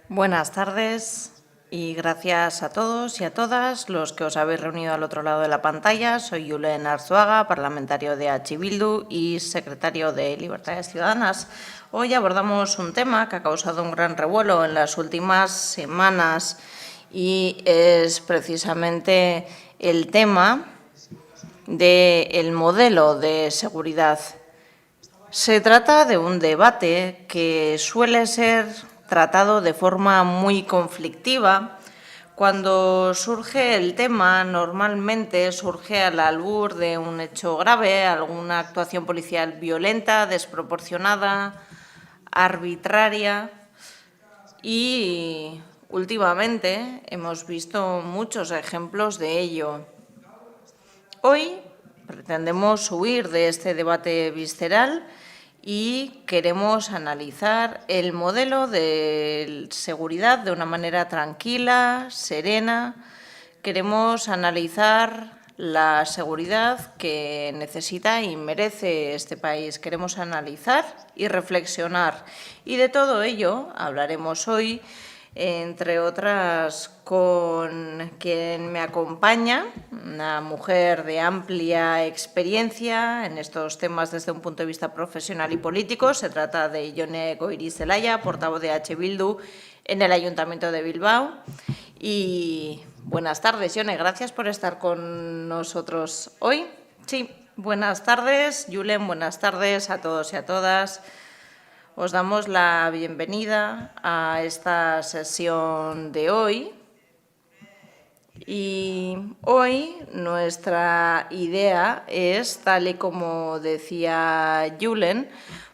Buenas tardes y gracias a todos y a todas los que os habéis reunido al otro lado de la pantalla. Soy Julen Arzuaga, parlamentario de H. Bildu y secretario de Libertades Ciudadanas. Hoy abordamos un tema que ha causado un gran revuelo en las últimas semanas y es precisamente el tema del modelo de seguridad. Se trata de un debate que suele ser tratado de forma muy conflictiva. Cuando surge el tema, normalmente surge al albur de un hecho grave, alguna actuación policial violenta, desproporcionada, arbitraria, y últimamente hemos visto muchos ejemplos de ello. Hoy pretendemos huir de este debate visceral y queremos analizar el modelo de seguridad de una manera tranquila, serena. Queremos analizar la seguridad que necesita y merece este país. Queremos analizar y reflexionar. Y de todo ello hablaremos hoy, entre otras, con quien me acompaña, una mujer de amplia experiencia en estos temas desde un punto de vista profesional y político. Se trata de Jone Goirizelaya, portavoz de H. Bildu en el Ayuntamiento de Bilbao. Y buenas tardes, Jone, gracias por estar con nosotros hoy. Sí, buenas tardes, Julen, buenas tardes a todos y a todas. Os damos la bienvenida a esta sesión de hoy. Y hoy nuestra idea es, tal y como decía Julen,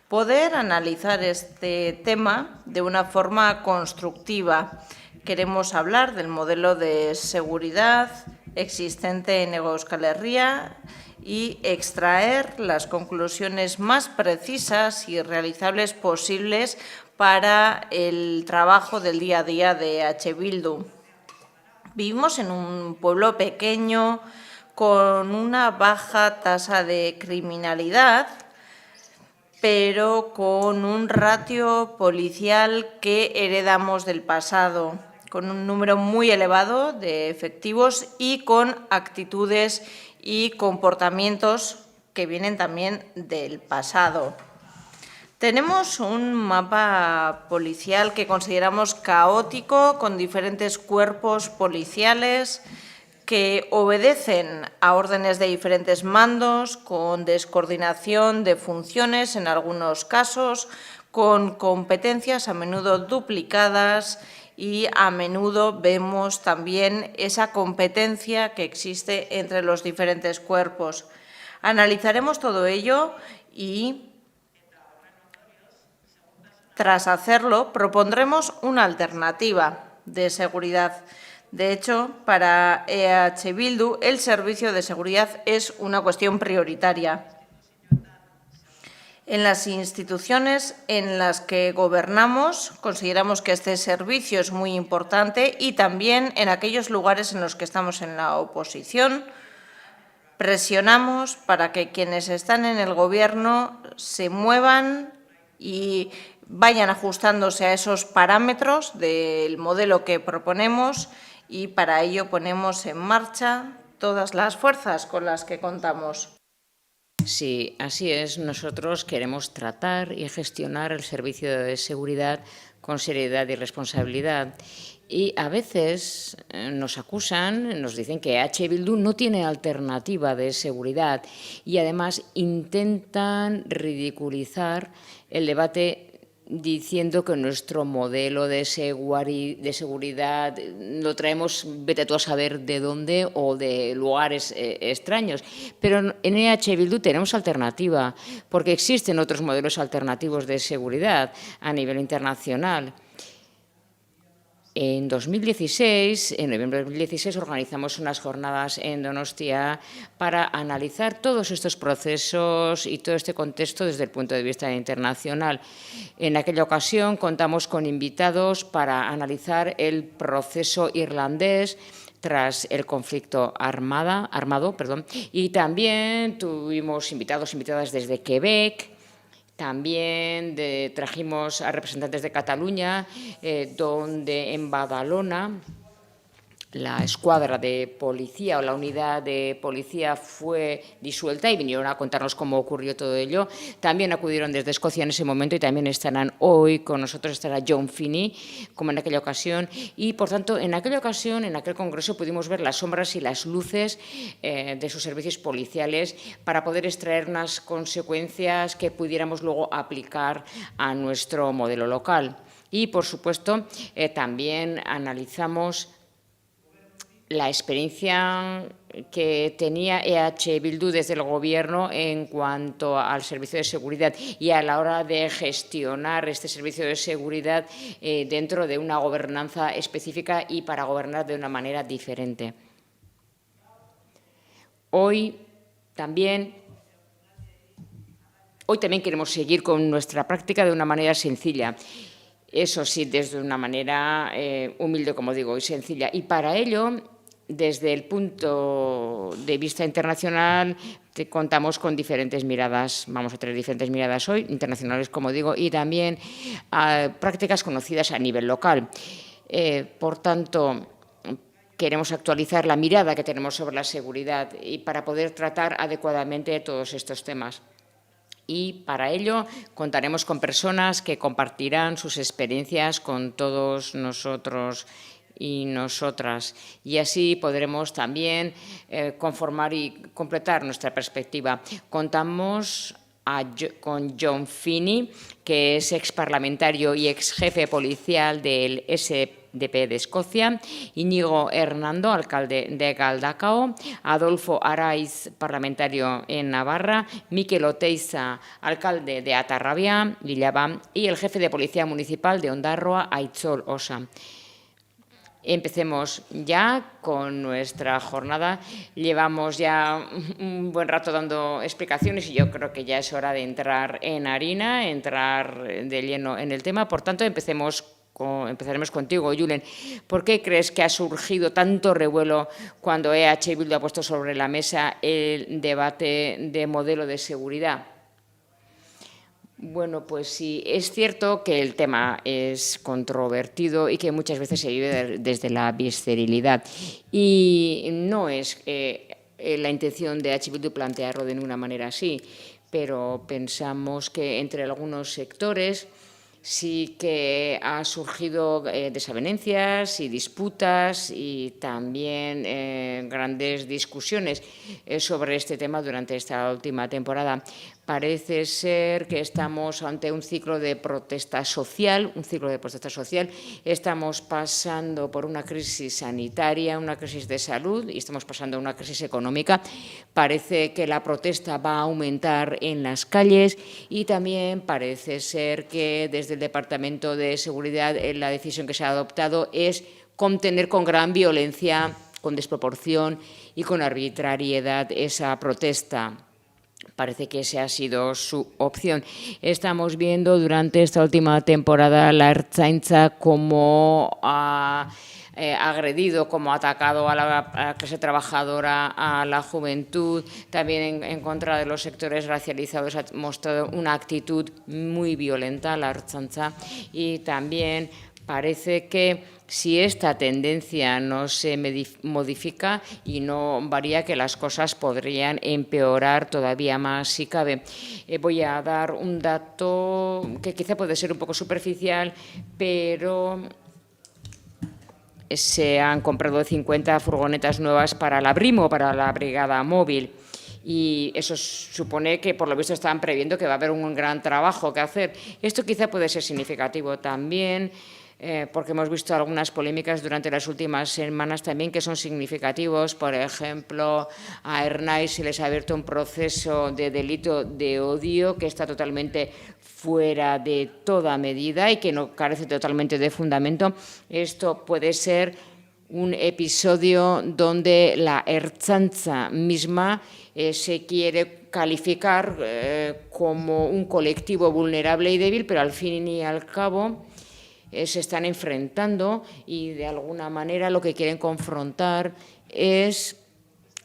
poder analizar este tema de una forma constructiva. Queremos hablar del modelo de seguridad existente en Hego Euskal Herria y extraer las conclusiones más precisas y realizables posibles para el trabajo del día a día de H. Bildu. Vivimos en un pueblo pequeño con una baja tasa de criminalidad, pero con un ratio policial que heredamos del pasado, con un número muy elevado de efectivos y con actitudes y comportamientos que vienen también del pasado. Tenemos un mapa policial que consideramos caótico, con diferentes cuerpos policiales que obedecen a órdenes de diferentes mandos, con descoordinación de funciones en algunos casos, con competencias a menudo duplicadas y a menudo vemos también esa competencia que existe entre los diferentes cuerpos. Analizaremos todo ello y, tras hacerlo, propondremos una alternativa de seguridad. De hecho, para EH Bildu, el servicio de seguridad es una cuestión prioritaria. En las instituciones en las que gobernamos, consideramos que este servicio es muy importante, y también en aquellos lugares en los que estamos en la oposición, presionamos para que quienes están en el Gobierno se muevan y vayan ajustándose a esos parámetros del modelo que proponemos, y para ello ponemos en marcha todas las fuerzas con las que contamos. Sí, así es. Nosotros queremos tratar y gestionar el servicio de seguridad con seriedad y responsabilidad. Y a veces nos acusan, nos dicen que H. Bildu no tiene alternativa de seguridad, y además intentan ridiculizar el debate diciendo que nuestro modelo de seguridad lo traemos, vete tú a saber de dónde, o de lugares extraños. Pero en EH Bildu tenemos alternativa, porque existen otros modelos alternativos de seguridad a nivel internacional. En 2016, en noviembre de 2016, organizamos unas jornadas en Donostia para analizar todos estos procesos y todo este contexto desde el punto de vista internacional. En aquella ocasión contamos con invitados para analizar el proceso irlandés tras el conflicto armado, y también tuvimos invitados e invitadas desde Quebec, También trajimos a representantes de Cataluña, donde en Badalona la escuadra de policía o la unidad de policía fue disuelta y vinieron a contarnos cómo ocurrió todo ello. También acudieron desde Escocia en ese momento y también estarán hoy con nosotros, estará John Finney, como en aquella ocasión. Y, por tanto, en aquella ocasión, en aquel congreso, pudimos ver las sombras y las luces de sus servicios policiales para poder extraer unas consecuencias que pudiéramos luego aplicar a nuestro modelo local. Y, por supuesto, también analizamos la experiencia que tenía EH Bildu desde el Gobierno en cuanto al servicio de seguridad y a la hora de gestionar este servicio de seguridad dentro de una gobernanza específica y para gobernar de una manera diferente. Hoy también queremos seguir con nuestra práctica de una manera sencilla. Eso sí, desde una manera humilde, como digo, y sencilla. Y para ello, desde el punto de vista internacional, contamos con diferentes miradas. Vamos a tener diferentes miradas hoy, internacionales, como digo, y también prácticas conocidas a nivel local. Por tanto, queremos actualizar la mirada que tenemos sobre la seguridad y para poder tratar adecuadamente todos estos temas. Y para ello contaremos con personas que compartirán sus experiencias con todos nosotros y nosotras. Y así podremos también conformar y completar nuestra perspectiva. Contamos con John Finney, que es exparlamentario y exjefe policial del SDP de Escocia, Íñigo Hernando, alcalde de Galdakao, Adolfo Araiz, parlamentario en Navarra, Mikel Oteiza, alcalde de Atarrabia, Villaba, y el jefe de Policía Municipal de Ondarroa, Aitzol Osa. Empecemos ya con nuestra jornada. Llevamos ya un buen rato dando explicaciones y yo creo que ya es hora de entrar en harina, entrar de lleno en el tema. Por tanto, empezaremos contigo, Julen. ¿Por qué crees que ha surgido tanto revuelo cuando EH Bildu ha puesto sobre la mesa el debate de modelo de seguridad? Bueno, pues sí, es cierto que el tema es controvertido y que muchas veces se vive desde la visceralidad. Y no es la intención de EH Bildu plantearlo de ninguna manera así, pero pensamos que entre algunos sectores sí que ha surgido desavenencias y disputas y también grandes discusiones sobre este tema durante esta última temporada. Parece ser que estamos ante un ciclo de protesta social, Estamos pasando por una crisis sanitaria, una crisis de salud y estamos pasando una crisis económica. Parece que la protesta va a aumentar en las calles y también parece ser que desde el Departamento de Seguridad la decisión que se ha adoptado es contener con gran violencia, con desproporción y con arbitrariedad esa protesta. Parece que esa ha sido su opción. Estamos viendo durante esta última temporada la Ertzaintza cómo ha agredido, cómo ha atacado a la clase trabajadora, a la juventud, también en contra de los sectores racializados. Ha mostrado una actitud muy violenta la Ertzaintza y también parece que si esta tendencia no se modifica y no varía, que las cosas podrían empeorar todavía más si cabe. Voy a dar un dato que quizá puede ser un poco superficial, pero se han comprado 50 furgonetas nuevas para la Brimo, para la Brigada Móvil. Y eso supone que, por lo visto, están previendo que va a haber un gran trabajo que hacer. Esto quizá puede ser significativo también, porque hemos visto algunas polémicas durante las últimas semanas también que son significativos. Por ejemplo, a Ernai se les ha abierto un proceso de delito de odio que está totalmente fuera de toda medida y que no carece totalmente de fundamento. Esto puede ser un episodio donde la Ertzaintza misma se quiere calificar como un colectivo vulnerable y débil, pero al fin y al cabo se están enfrentando y de alguna manera lo que quieren confrontar es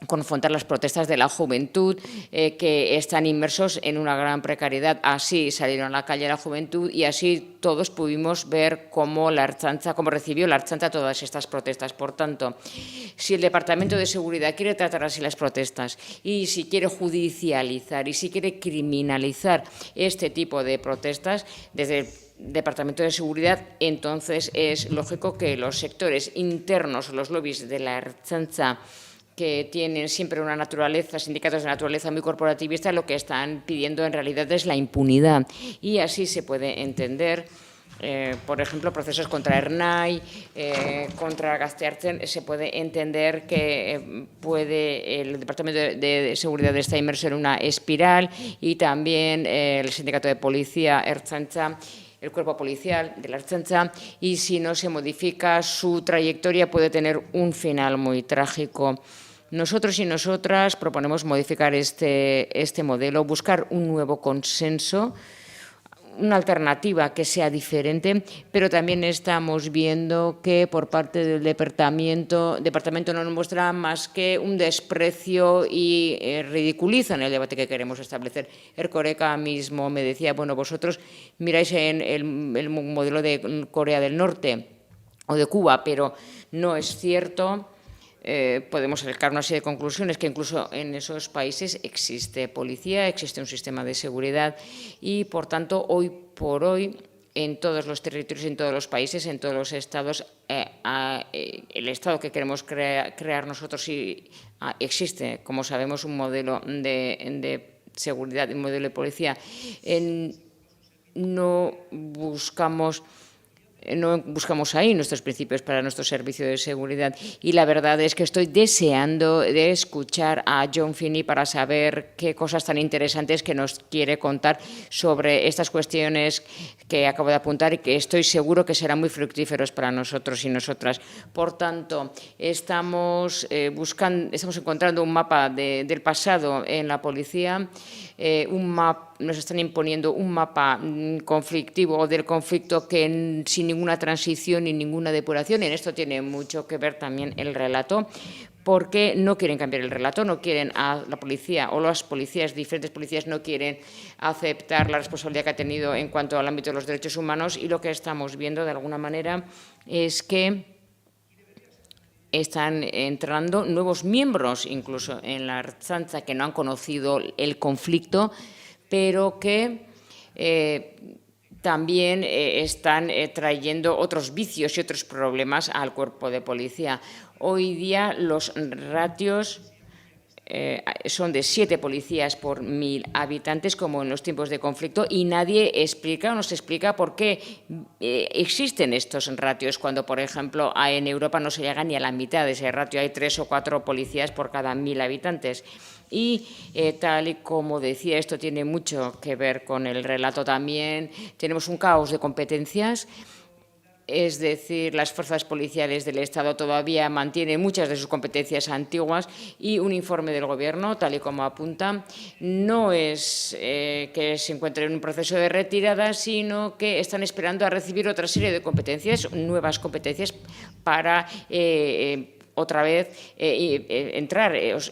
confrontar las protestas de la juventud que están inmersos en una gran precariedad. Así salieron a la calle la juventud y así todos pudimos ver cómo recibió la Ertzaintza todas estas protestas. Por tanto, si el Departamento de Seguridad quiere tratar así las protestas y si quiere judicializar y si quiere criminalizar este tipo de protestas desde el Departamento de Seguridad, entonces es lógico que los sectores internos, los lobbies de la Ertzaintza, que tienen siempre una naturaleza, sindicatos de naturaleza muy corporativista, lo que están pidiendo en realidad es la impunidad. Y así se puede entender, por ejemplo, procesos contra Ernai, contra Gazteartzen, se puede entender que el Departamento de Seguridad está inmerso en una espiral y también el sindicato de policía, Ertzaintza, el cuerpo policial de la Ertzaintza, y si no se modifica su trayectoria puede tener un final muy trágico. Nosotros y nosotras proponemos modificar este modelo, buscar un nuevo consenso, una alternativa que sea diferente, pero también estamos viendo que por parte del departamento no nos muestra más que un desprecio y ridiculizan el debate que queremos establecer. Erkoreka mismo me decía, bueno, vosotros miráis en el modelo de Corea del Norte o de Cuba, pero no es cierto. Podemos sacar una serie de conclusiones que incluso en esos países existe policía, existe un sistema de seguridad y, por tanto, hoy por hoy, en todos los territorios, en todos los países, en todos los estados, el Estado que queremos crear nosotros existe, como sabemos, un modelo de seguridad, un modelo de policía. No buscamos ahí nuestros principios para nuestro servicio de seguridad. Y la verdad es que estoy deseando de escuchar a John Finney para saber qué cosas tan interesantes que nos quiere contar sobre estas cuestiones que acabo de apuntar y que estoy seguro que serán muy fructíferos para nosotros y nosotras. Por tanto, estamos encontrando un mapa del pasado en la policía, nos están imponiendo un mapa conflictivo o del conflicto que sin ninguna transición ni ninguna depuración. En esto tiene mucho que ver también el relato, porque no quieren cambiar el relato, no quieren a la policía o las policías, diferentes policías no quieren aceptar la responsabilidad que ha tenido en cuanto al ámbito de los derechos humanos y lo que estamos viendo de alguna manera es que están entrando nuevos miembros, incluso en la Ertzaintza, que no han conocido el conflicto, pero que también están trayendo otros vicios y otros problemas al cuerpo de policía. Hoy día los ratios son de 7 policías por 1000 habitantes, como en los tiempos de conflicto, y nadie explica o nos explica por qué existen estos ratios, cuando, por ejemplo, en Europa no se llega ni a la mitad de ese ratio. Hay 3 o 4 policías por cada 1000 habitantes. Y tal y como decía, esto tiene mucho que ver con el relato también. Tenemos un caos de competencias. Es decir, las fuerzas policiales del Estado todavía mantienen muchas de sus competencias antiguas y un informe del Gobierno, tal y como apunta, no es que se encuentren en un proceso de retirada, sino que están esperando a recibir otra serie de competencias, nuevas competencias para otra vez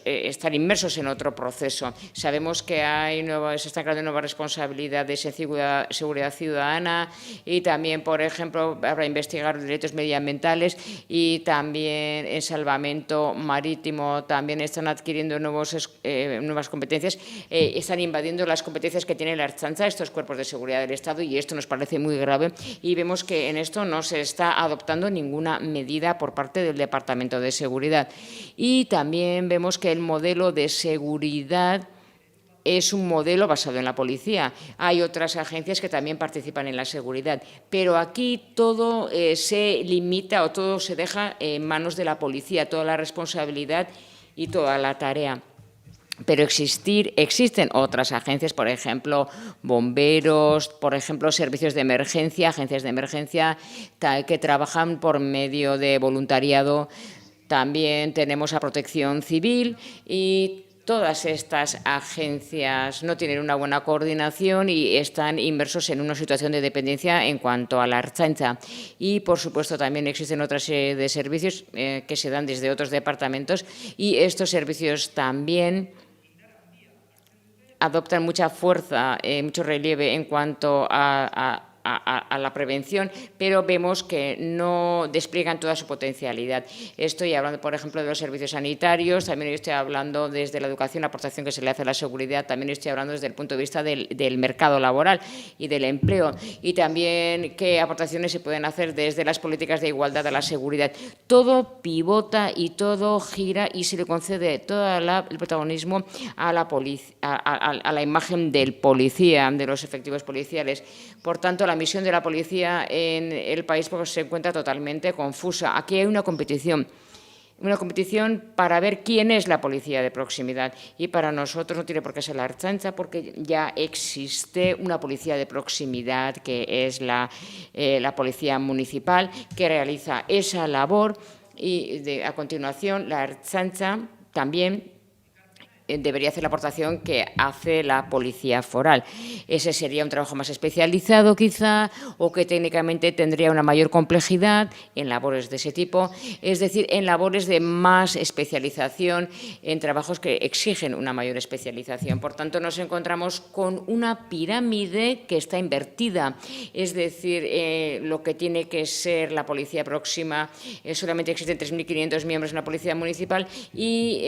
estar inmersos en otro proceso. Sabemos que se están creando nuevas responsabilidades en seguridad ciudadana y también, por ejemplo, para investigar delitos medioambientales y también en salvamento marítimo también están adquiriendo nuevas competencias, están invadiendo las competencias que tiene la Ertzaintza, estos cuerpos de seguridad del Estado, y esto nos parece muy grave y vemos que en esto no se está adoptando ninguna medida por parte del Departamento de Seguridad. Y también vemos que el modelo de seguridad es un modelo basado en la policía. Hay otras agencias que también participan en la seguridad, pero aquí todo se limita o todo se deja en manos de la policía, toda la responsabilidad y toda la tarea. Pero existen otras agencias, por ejemplo, bomberos, por ejemplo, servicios de emergencia, agencias de emergencia que trabajan por medio de voluntariado. También tenemos a Protección Civil y todas estas agencias no tienen una buena coordinación y están inmersos en una situación de dependencia en cuanto a la Ertzaintza. Y, por supuesto, también existen otra serie de servicios que se dan desde otros departamentos y estos servicios también adoptan mucha fuerza, mucho relieve en cuanto a la prevención, pero vemos que no despliegan toda su potencialidad. Estoy hablando, por ejemplo, de los servicios sanitarios, también estoy hablando desde la educación, la aportación que se le hace a la seguridad, también estoy hablando desde el punto de vista del mercado laboral y del empleo, y también qué aportaciones se pueden hacer desde las políticas de igualdad a la seguridad. Todo pivota y todo gira y se le concede todo el protagonismo a la imagen del policía, de los efectivos policiales. Por tanto, la misión de la policía en el país se encuentra totalmente confusa. Aquí hay una competición para ver quién es la policía de proximidad. Y para nosotros no tiene por qué ser la Ertzaintza, porque ya existe una policía de proximidad, que es la policía municipal, que realiza esa labor. Y a continuación, la Ertzaintza también debería hacer la aportación que hace la policía foral. Ese sería un trabajo más especializado, quizá, o que técnicamente tendría una mayor complejidad en labores de ese tipo, es decir, en labores de más especialización, en trabajos que exigen una mayor especialización. Por tanto, nos encontramos con una pirámide que está invertida, es decir, lo que tiene que ser la policía próxima, solamente existen 3.500 miembros en la policía municipal y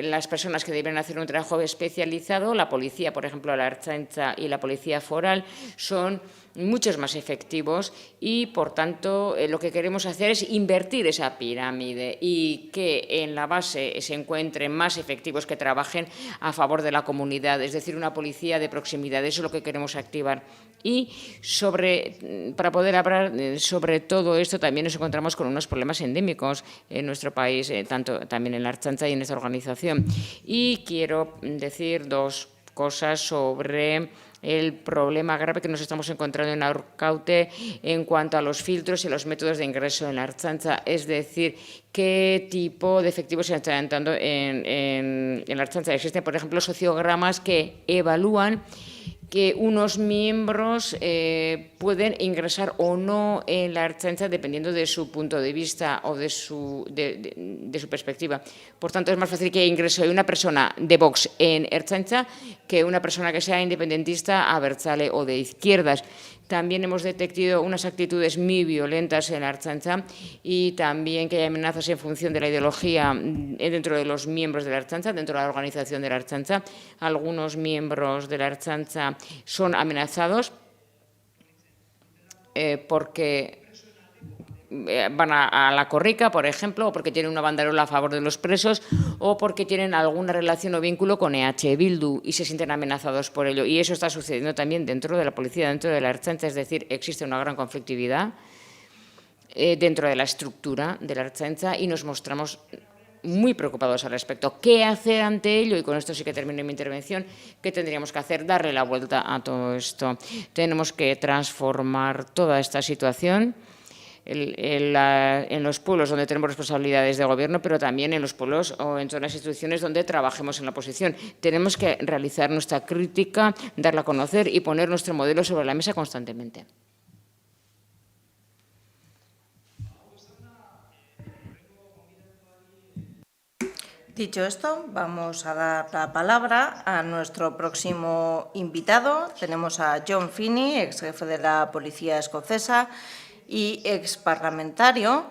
las personas que deben hacer un trabajo especializado, la policía, por ejemplo, la Ertzaintza y la policía foral, son muchos más efectivos y, por tanto, lo que queremos hacer es invertir esa pirámide y que en la base se encuentren más efectivos que trabajen a favor de la comunidad, es decir, una policía de proximidad. Eso es lo que queremos activar. Y para poder hablar sobre todo esto, también nos encontramos con unos problemas endémicos en nuestro país, tanto también en la Ertzaintza y en esta organización. Y quiero decir dos cosas sobre el problema grave que nos estamos encontrando en Arkaute en cuanto a los filtros y los métodos de ingreso en la Ertzaintza, es decir, qué tipo de efectivos se están entrando en la Ertzaintza. Existen, por ejemplo, sociogramas que evalúan que unos miembros pueden ingresar o no en la Ertzaintza dependiendo de su punto de vista o de su perspectiva. Por tanto, es más fácil que ingrese una persona de Vox en Ertzaintza que una persona que sea independentista, abertzale o de izquierdas. También hemos detectado unas actitudes muy violentas en la Ertzaintza y también que hay amenazas en función de la ideología dentro de los miembros de la Ertzaintza, dentro de la organización de la Ertzaintza. Algunos miembros de la Ertzaintza son amenazados porque van a la corrica, por ejemplo, o porque tienen una banderola a favor de los presos o porque tienen alguna relación o vínculo con EH Bildu y se sienten amenazados por ello. Y eso está sucediendo también dentro de la policía, dentro de la Ertzaintza, es decir, existe una gran conflictividad dentro de la estructura de la Ertzaintza y nos mostramos muy preocupados al respecto. ¿Qué hacer ante ello? Y con esto sí que termino mi intervención. ¿Qué tendríamos que hacer? Darle la vuelta a todo esto. Tenemos que transformar toda esta situación en los pueblos donde tenemos responsabilidades de gobierno, pero también en los pueblos o en todas las instituciones donde trabajemos en la oposición. Tenemos que realizar nuestra crítica, darla a conocer y poner nuestro modelo sobre la mesa constantemente. Dicho esto, vamos a dar la palabra a nuestro próximo invitado. Tenemos a John Finney, ex jefe de la Policía Escocesa y ex parlamentario,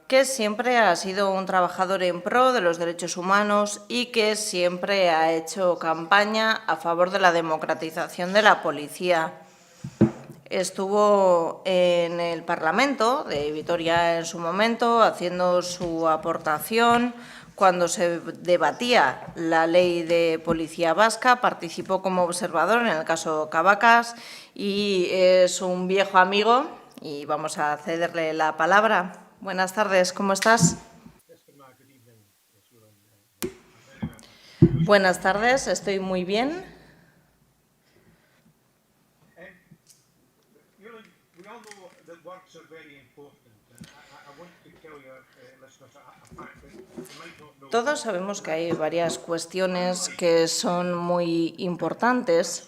que siempre ha sido un trabajador en pro de los derechos humanos y que siempre ha hecho campaña a favor de la democratización de la policía. Estuvo en el Parlamento de Vitoria en su momento, haciendo su aportación cuando se debatía la ley de policía vasca, participó como observador en el caso Cabacas y es un viejo amigo y vamos a cederle la palabra. Buenas tardes, ¿cómo estás? Buenas tardes, estoy muy bien. all know that words are very important. And I want to tell your listeners a fact that you might not know. Todos sabemos que hay varias cuestiones que son muy importantes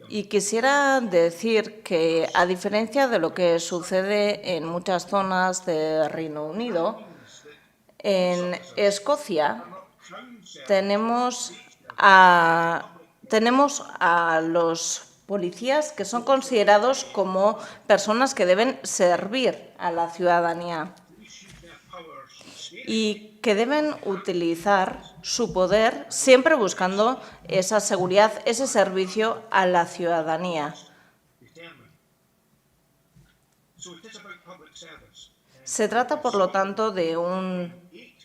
y quisiera decir que, a diferencia de lo que sucede en muchas zonas del Reino Unido, en Escocia tenemos a los policías que son considerados como personas que deben servir a la ciudadanía y que deben utilizar su poder siempre buscando esa seguridad, ese servicio a la ciudadanía. Se trata, por lo tanto, de un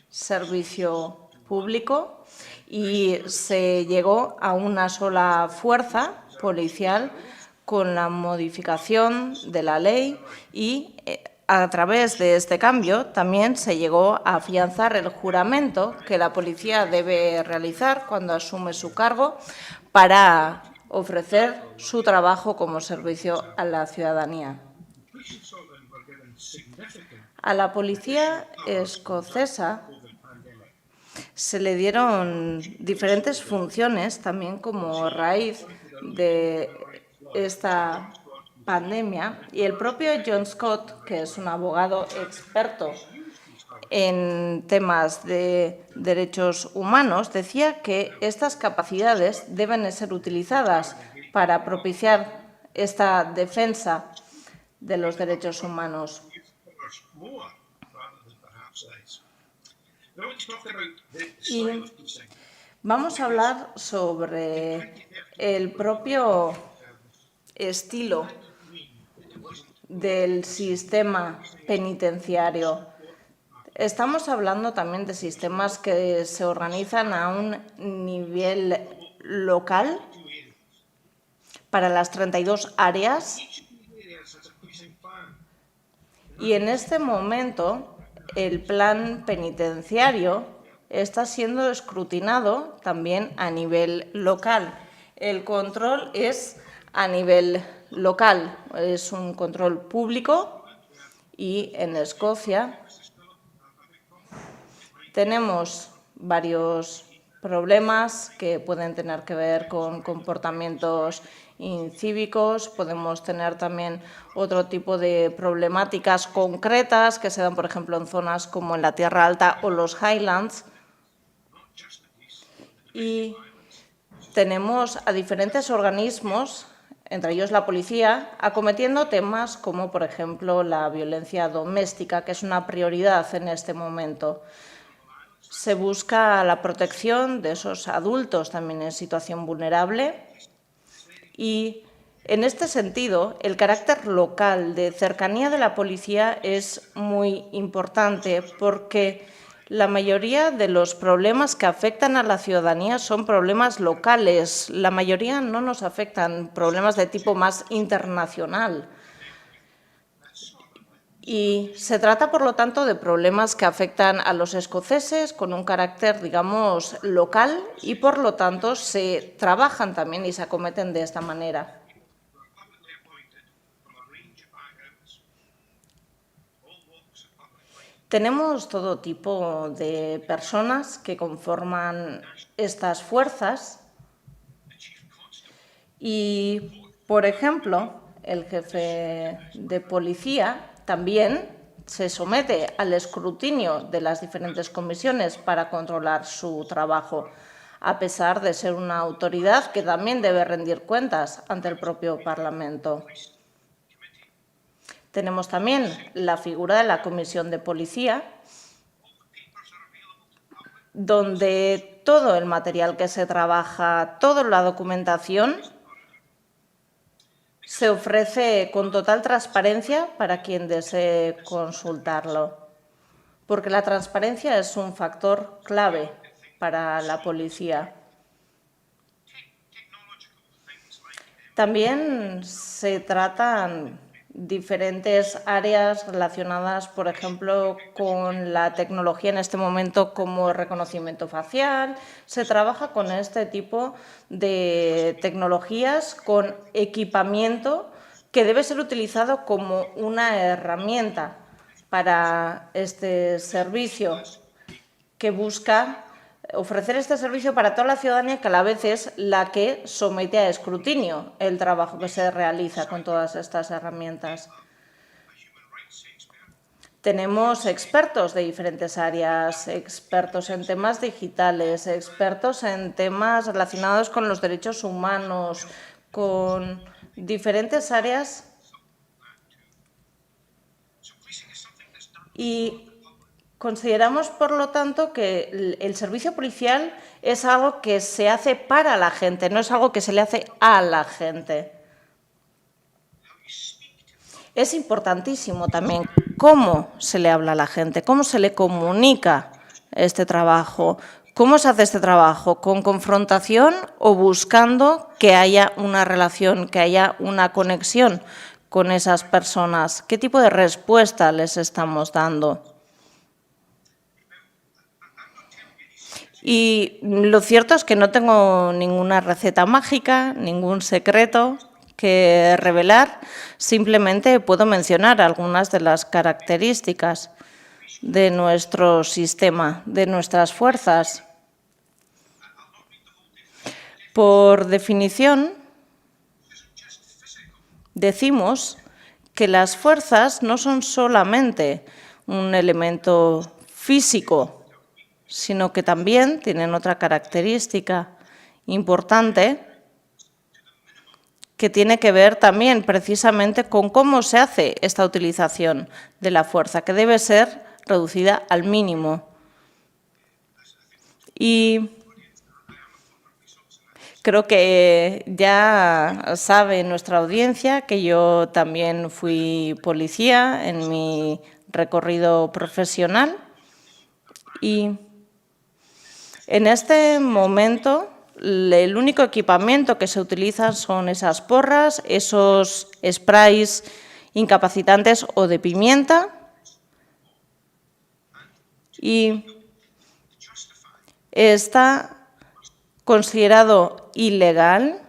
servicio público y se llegó a una sola fuerza policial con la modificación de la ley y a través de este cambio también se llegó a afianzar el juramento que la policía debe realizar cuando asume su cargo para ofrecer su trabajo como servicio a la ciudadanía. A la policía escocesa se le dieron diferentes funciones también como raíz de esta pandemia, y el propio John Scott, que es un abogado experto en temas de derechos humanos, decía que estas capacidades deben ser utilizadas para propiciar esta defensa de los derechos humanos. Y vamos a hablar sobre el propio estilo del sistema penitenciario. Estamos hablando también de sistemas que se organizan a un nivel local para las 32 áreas y en este momento el plan penitenciario está siendo escrutinado también a nivel local. El control es a nivel local, es un control público y en Escocia tenemos varios problemas que pueden tener que ver con comportamientos incívicos. Podemos tener también otro tipo de problemáticas concretas que se dan, por ejemplo, en zonas como en la Tierra Alta o los Highlands. Y tenemos a diferentes organismos, entre ellos la policía, acometiendo temas como, por ejemplo, la violencia doméstica, que es una prioridad en este momento. Se busca la protección de esos adultos también en situación vulnerable y, en este sentido, el carácter local de cercanía de la policía es muy importante porque la mayoría de los problemas que afectan a la ciudadanía son problemas locales. La mayoría no nos afectan, problemas de tipo más internacional. Y se trata, por lo tanto, de problemas que afectan a los escoceses con un carácter, digamos, local y, por lo tanto, se trabajan también y se acometen de esta manera. Tenemos todo tipo de personas que conforman estas fuerzas y, por ejemplo, el jefe de policía también se somete al escrutinio de las diferentes comisiones para controlar su trabajo, a pesar de ser una autoridad que también debe rendir cuentas ante el propio Parlamento. Tenemos también la figura de la Comisión de Policía, donde todo el material que se trabaja, toda la documentación, se ofrece con total transparencia para quien desee consultarlo, porque la transparencia es un factor clave para la policía. También se tratan diferentes áreas relacionadas, por ejemplo, con la tecnología en este momento como reconocimiento facial. Se trabaja con este tipo de tecnologías, con equipamiento que debe ser utilizado como una herramienta para este servicio, que busca ofrecer este servicio para toda la ciudadanía, que a la vez es la que somete a escrutinio el trabajo que se realiza con todas estas herramientas. Tenemos expertos de diferentes áreas, expertos en temas digitales, expertos en temas relacionados con los derechos humanos, con diferentes áreas, y consideramos, por lo tanto, que el servicio policial es algo que se hace para la gente, no es algo que se le hace a la gente. Es importantísimo también cómo se le habla a la gente, cómo se le comunica este trabajo. ¿Cómo se hace este trabajo? ¿Con confrontación o buscando que haya una relación, que haya una conexión con esas personas? ¿Qué tipo de respuesta les estamos dando? Y lo cierto es que no tengo ninguna receta mágica, ningún secreto que revelar, simplemente puedo mencionar algunas de las características de nuestro sistema, de nuestras fuerzas. Por definición, decimos que las fuerzas no son solamente un elemento físico, sino que también tienen otra característica importante que tiene que ver también precisamente con cómo se hace esta utilización de la fuerza, que debe ser reducida al mínimo. Y creo que ya sabe nuestra audiencia que yo también fui policía en mi recorrido profesional, y en este momento el único equipamiento que se utiliza son esas porras, esos sprays incapacitantes o de pimienta, y está considerado ilegal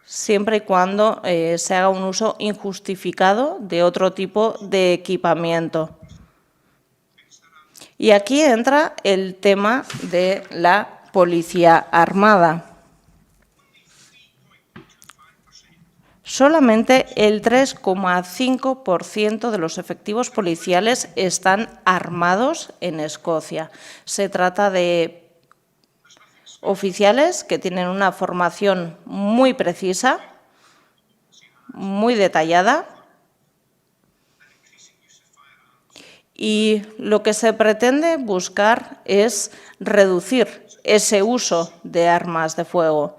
siempre y cuando se haga un uso injustificado de otro tipo de equipamiento. Y aquí entra el tema de la policía armada. Solamente el 3,5% de los efectivos policiales están armados en Escocia. Se trata de oficiales que tienen una formación muy precisa, muy detallada, y lo que se pretende buscar es reducir ese uso de armas de fuego,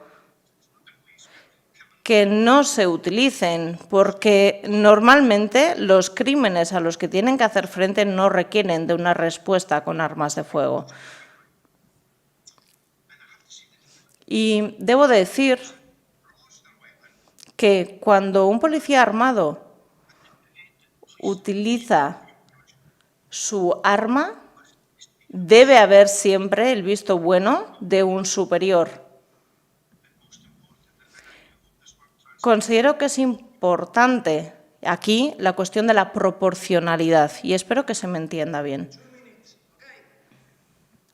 que no se utilicen, porque normalmente los crímenes a los que tienen que hacer frente no requieren de una respuesta con armas de fuego. Y debo decir que cuando un policía armado utiliza su arma, debe haber siempre el visto bueno de un superior. Considero que es importante aquí la cuestión de la proporcionalidad, y espero que se me entienda bien.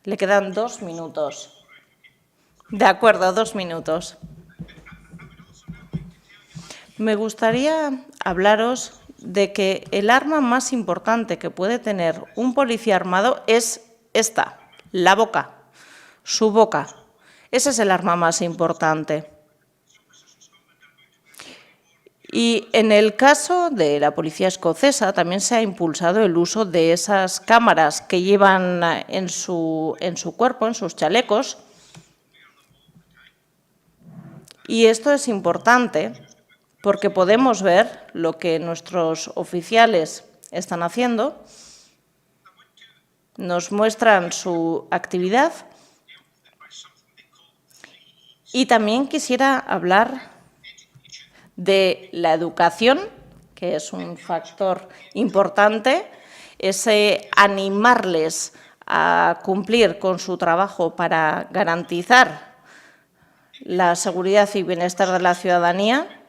Le quedan 2 minutos. De acuerdo, 2 minutos. Me gustaría hablaros de que el arma más importante que puede tener un policía armado es esta, la boca, su boca. Ese es el arma más importante. Y en el caso de la policía escocesa también se ha impulsado el uso de esas cámaras que llevan en su cuerpo, en sus chalecos. Y esto es importante porque podemos ver lo que nuestros oficiales están haciendo, nos muestran su actividad, y también quisiera hablar de la educación, que es un factor importante, ese animarles a cumplir con su trabajo para garantizar la seguridad y bienestar de la ciudadanía.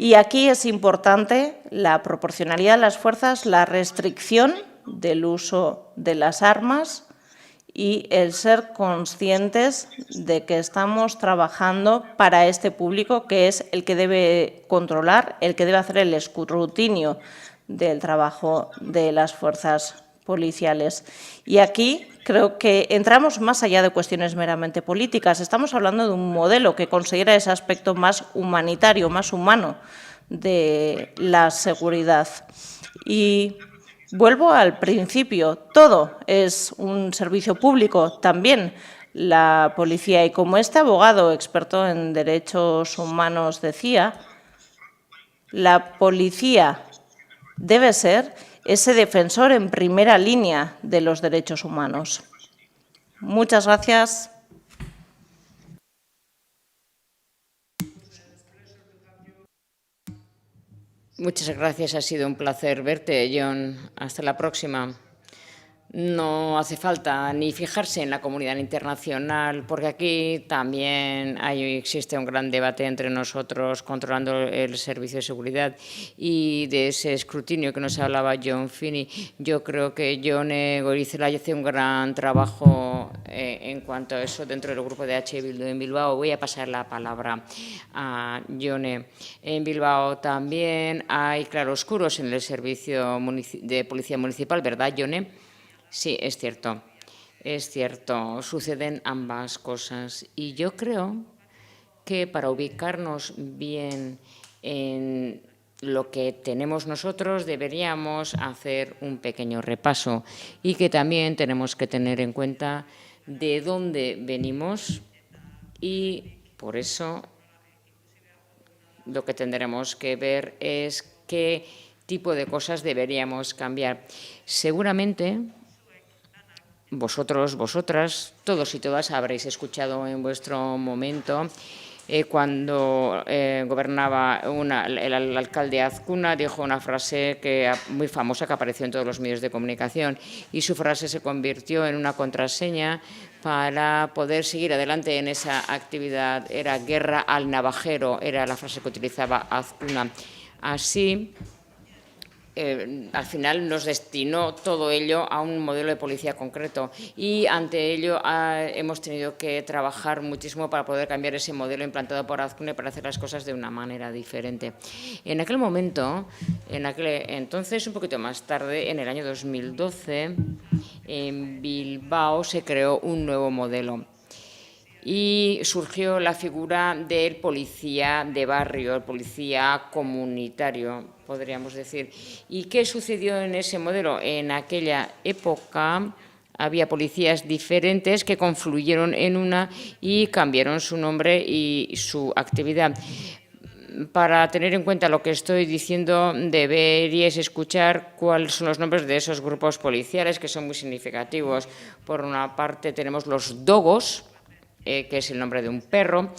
Y aquí es importante la proporcionalidad de las fuerzas, la restricción del uso de las armas y el ser conscientes de que estamos trabajando para este público, que es el que debe controlar, el que debe hacer el escrutinio del trabajo de las fuerzas policiales. Y aquí creo que entramos más allá de cuestiones meramente políticas. Estamos hablando de un modelo que considera ese aspecto más humanitario, más humano de la seguridad. Y vuelvo al principio, todo es un servicio público, también la policía. Y como este abogado experto en derechos humanos decía, la policía debe ser ese defensor en primera línea de los derechos humanos. Muchas gracias. Muchas gracias, ha sido un placer verte, John. Hasta la próxima. No hace falta ni fijarse en la comunidad internacional, porque aquí también existe un gran debate entre nosotros controlando el servicio de seguridad y de ese escrutinio que nos hablaba John Finney. Yo creo que John Goirizelaia hace un gran trabajo en cuanto a eso dentro del grupo de H. Bildu en Bilbao. Voy a pasar la palabra a John. En Bilbao también hay claroscuros en el servicio de policía municipal, ¿verdad, John? Sí, es cierto, suceden ambas cosas. Y yo creo que para ubicarnos bien en lo que tenemos nosotros deberíamos hacer un pequeño repaso y que también tenemos que tener en cuenta de dónde venimos y por eso lo que tendremos que ver es qué tipo de cosas deberíamos cambiar. Seguramente vosotros, vosotras, todos y todas habréis escuchado en vuestro momento cuando gobernaba el alcalde Azcuna, dijo una frase muy famosa que apareció en todos los medios de comunicación y su frase se convirtió en una contraseña para poder seguir adelante en esa actividad. Era guerra al navajero, era la frase que utilizaba Azcuna. Así, al final nos destinó todo ello a un modelo de policía concreto y ante ello hemos tenido que trabajar muchísimo para poder cambiar ese modelo implantado por Azcuna para hacer las cosas de una manera diferente. En aquel momento, entonces un poquito más tarde, en el año 2012, en Bilbao se creó un nuevo modelo. Y surgió la figura del policía de barrio, el policía comunitario, podríamos decir. ¿Y qué sucedió en ese modelo? En aquella época había policías diferentes que confluyeron en una y cambiaron su nombre y su actividad. Para tener en cuenta lo que estoy diciendo, deberíais escuchar cuáles son los nombres de esos grupos policiales, que son muy significativos. Por una parte tenemos los dogos, que es el nombre de un perro,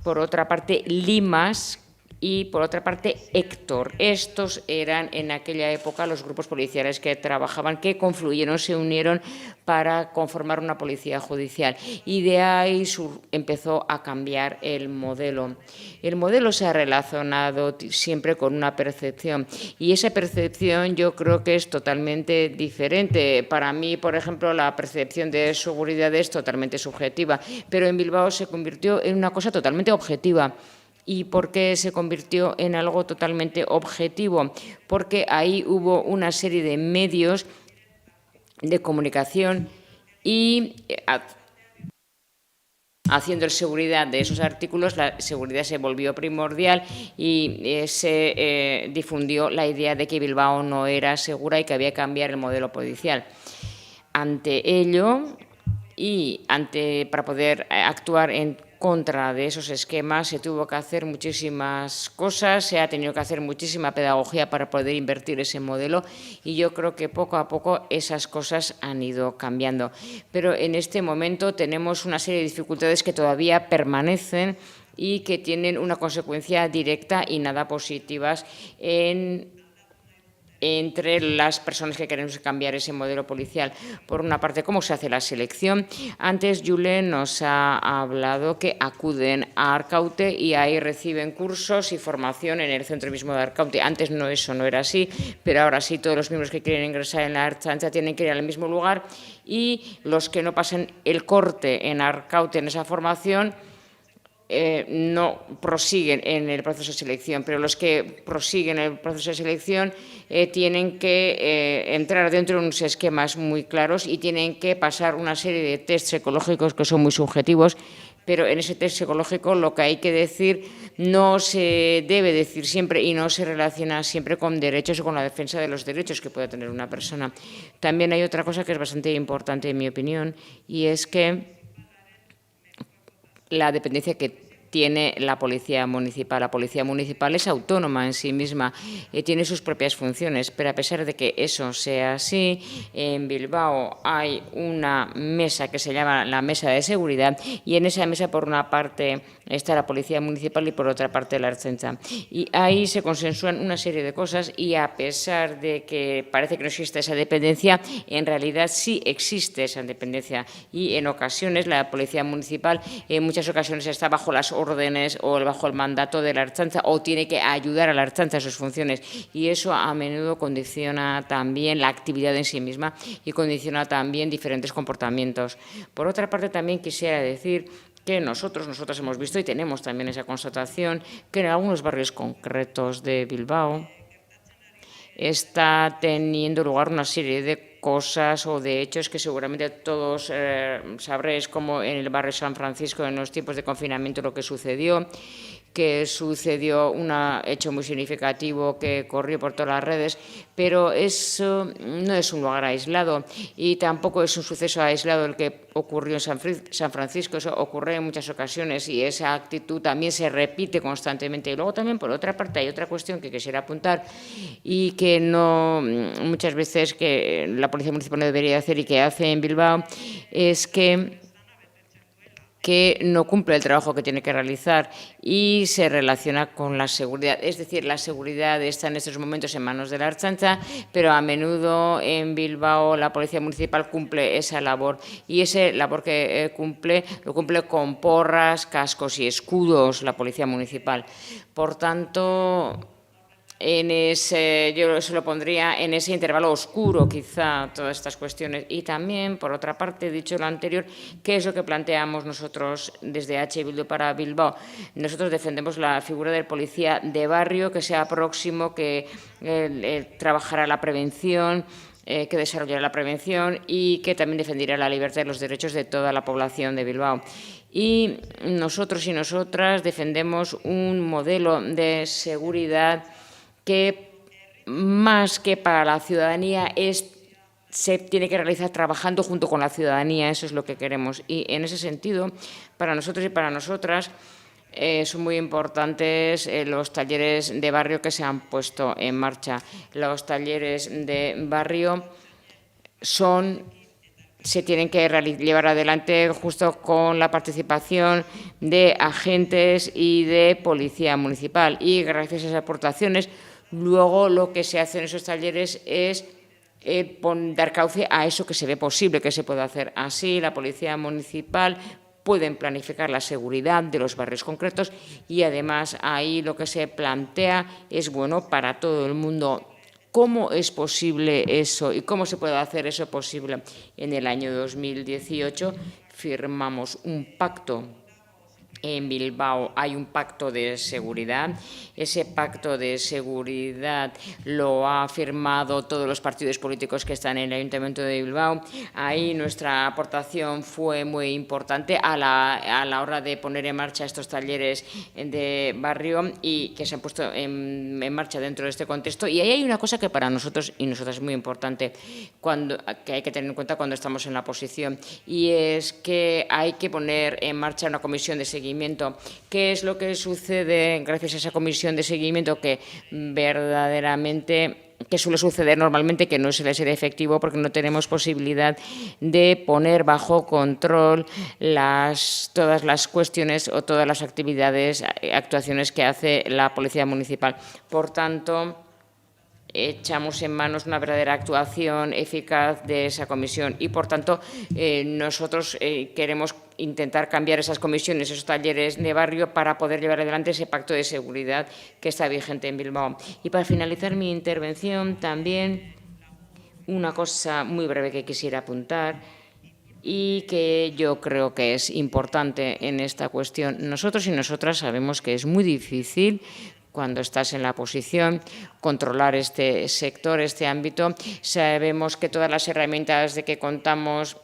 por otra parte Limas y por otra parte Héctor. Estos eran en aquella época los grupos policiales que trabajaban, que confluyeron, se unieron para conformar una policía judicial y de ahí empezó a cambiar el modelo. El modelo se ha relacionado siempre con una percepción y esa percepción yo creo que es totalmente diferente. Para mí, por ejemplo, la percepción de seguridad es totalmente subjetiva, pero en Bilbao se convirtió en una cosa totalmente objetiva. ¿Y por qué se convirtió en algo totalmente objetivo? Porque ahí hubo una serie de medios de comunicación y haciendo seguridad de esos artículos, la seguridad se volvió primordial y se difundió la idea de que Bilbao no era segura y que había que cambiar el modelo policial. Ante ello, para poder actuar en contra de esos esquemas se tuvo que hacer muchísimas cosas, se ha tenido que hacer muchísima pedagogía para poder invertir ese modelo y yo creo que poco a poco esas cosas han ido cambiando. Pero en este momento tenemos una serie de dificultades que todavía permanecen y que tienen una consecuencia directa y nada positivas en entre las personas que queremos cambiar ese modelo policial. Por una parte, cómo se hace la selección. Antes Julen nos ha hablado que acuden a Arkaute y ahí reciben cursos y formación en el centro mismo de Arkaute. Antes eso no era así, pero ahora sí, todos los miembros que quieren ingresar en la Ertzaintza tienen que ir al mismo lugar, y los que no pasen el corte en Arkaute en esa formación no prosiguen en el proceso de selección, pero los que prosiguen el proceso de selección tienen que entrar dentro de unos esquemas muy claros y tienen que pasar una serie de test psicológicos que son muy subjetivos, pero en ese test psicológico lo que hay que decir no se debe decir siempre y no se relaciona siempre con derechos o con la defensa de los derechos que puede tener una persona. También hay otra cosa que es bastante importante, en mi opinión, y es que la dependencia que tiene la Policía Municipal. La Policía Municipal es autónoma en sí misma, tiene sus propias funciones, pero a pesar de que eso sea así, en Bilbao hay una mesa que se llama la Mesa de Seguridad, y en esa mesa, por una parte, está la Policía Municipal y por otra parte la Ertzaintza. Y ahí se consensúan una serie de cosas, y a pesar de que parece que no existe esa dependencia, en realidad sí existe esa dependencia, y en ocasiones la Policía Municipal en muchas ocasiones está bajo las órdenes o bajo el mandato de la Ertzaintza, o tiene que ayudar a la Ertzaintza en sus funciones, y eso a menudo condiciona también la actividad en sí misma y condiciona también diferentes comportamientos. Por otra parte, también quisiera decir que nosotras hemos visto y tenemos también esa constatación que en algunos barrios concretos de Bilbao está teniendo lugar una serie de cosas o de hechos que seguramente todos sabréis, como en el barrio San Francisco, en los tiempos de confinamiento, lo que sucedió un hecho muy significativo que corrió por todas las redes, pero eso no es un lugar aislado y tampoco es un suceso aislado el que ocurrió en San Francisco. Eso ocurre en muchas ocasiones y esa actitud también se repite constantemente. Y luego también, por otra parte, hay otra cuestión que quisiera apuntar y que no muchas veces que la Policía Municipal no debería hacer y que hace en Bilbao, es que no cumple el trabajo que tiene que realizar y se relaciona con la seguridad. Es decir, la seguridad está en estos momentos en manos de la Ertzaintza, pero a menudo en Bilbao la Policía Municipal cumple esa labor, y esa labor que lo cumple con porras, cascos y escudos la Policía Municipal. Por tanto, yo eso lo pondría en ese intervalo oscuro, quizá, todas estas cuestiones. Y también, por otra parte, dicho lo anterior, ¿qué es lo que planteamos nosotros desde H. Bildu para Bilbao? Nosotros defendemos la figura del policía de barrio, que sea próximo, que trabajará la prevención, que desarrollará la prevención y que también defenderá la libertad y los derechos de toda la población de Bilbao. Y nosotros y nosotras defendemos un modelo de seguridad que, más que para la ciudadanía, se tiene que realizar trabajando junto con la ciudadanía. Eso es lo que queremos. Y en ese sentido, para nosotros y para nosotras, son muy importantes los talleres de barrio que se han puesto en marcha. Los talleres de barrio se tienen que llevar adelante justo con la participación de agentes y de policía municipal. Y gracias a esas aportaciones, luego lo que se hace en esos talleres es dar cauce a eso que se ve posible, que se puede hacer. Así, la Policía Municipal puede planificar la seguridad de los barrios concretos y, además, ahí lo que se plantea es bueno para todo el mundo. ¿Cómo es posible eso y cómo se puede hacer eso posible? En el año 2018 firmamos un pacto. En Bilbao hay un pacto de seguridad. Ese pacto de seguridad lo ha firmado todos los partidos políticos que están en el Ayuntamiento de Bilbao. Ahí nuestra aportación fue muy importante a la hora de poner en marcha estos talleres de barrio y que se han puesto en marcha dentro de este contexto. Y ahí hay una cosa que para nosotros y nosotras es muy importante, que hay que tener en cuenta cuando estamos en la oposición, y es que hay que poner en marcha una comisión de seguimiento. ¿Qué es lo que sucede gracias a esa comisión de seguimiento? Que verdaderamente, que suele suceder normalmente, que no suele ser efectivo porque no tenemos posibilidad de poner bajo control todas las cuestiones o todas las actuaciones que hace la Policía Municipal. Por tanto, echamos en manos una verdadera actuación eficaz de esa comisión y, por tanto, nosotros queremos intentar cambiar esas comisiones, esos talleres de barrio para poder llevar adelante ese pacto de seguridad que está vigente en Bilbao. Y para finalizar mi intervención, también una cosa muy breve que quisiera apuntar y que yo creo que es importante en esta cuestión. Nosotros y nosotras sabemos que es muy difícil, cuando estás en la oposición, controlar este sector, este ámbito. Sabemos que todas las herramientas de que contamos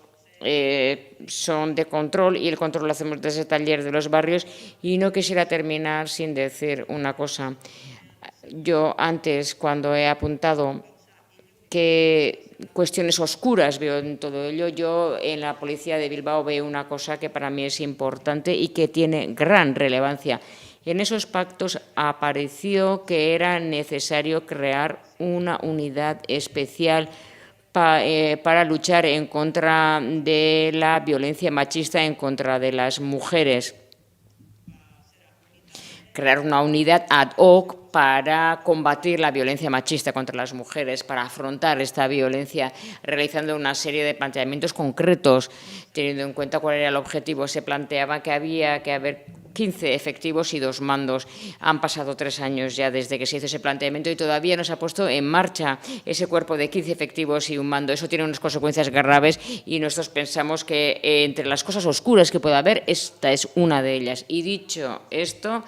son de control y el control lo hacemos desde el taller de los barrios. Y no quisiera terminar sin decir una cosa. Yo antes, cuando he apuntado que cuestiones oscuras veo en todo ello, yo en la policía de Bilbao veo una cosa que para mí es importante y que tiene gran relevancia. En esos pactos apareció que era necesario crear una unidad especial para luchar en contra de la violencia machista en contra de las mujeres. Crear una unidad ad hoc para combatir la violencia machista contra las mujeres, para afrontar esta violencia, realizando una serie de planteamientos concretos, teniendo en cuenta cuál era el objetivo. Se planteaba que había que haber 15 efectivos y 2 mandos. Han pasado 3 años ya desde que se hizo ese planteamiento y todavía no se ha puesto en marcha ese cuerpo de 15 efectivos y 1 mando. Eso tiene unas consecuencias graves y nosotros pensamos que entre las cosas oscuras que pueda haber, esta es una de ellas. Y dicho esto,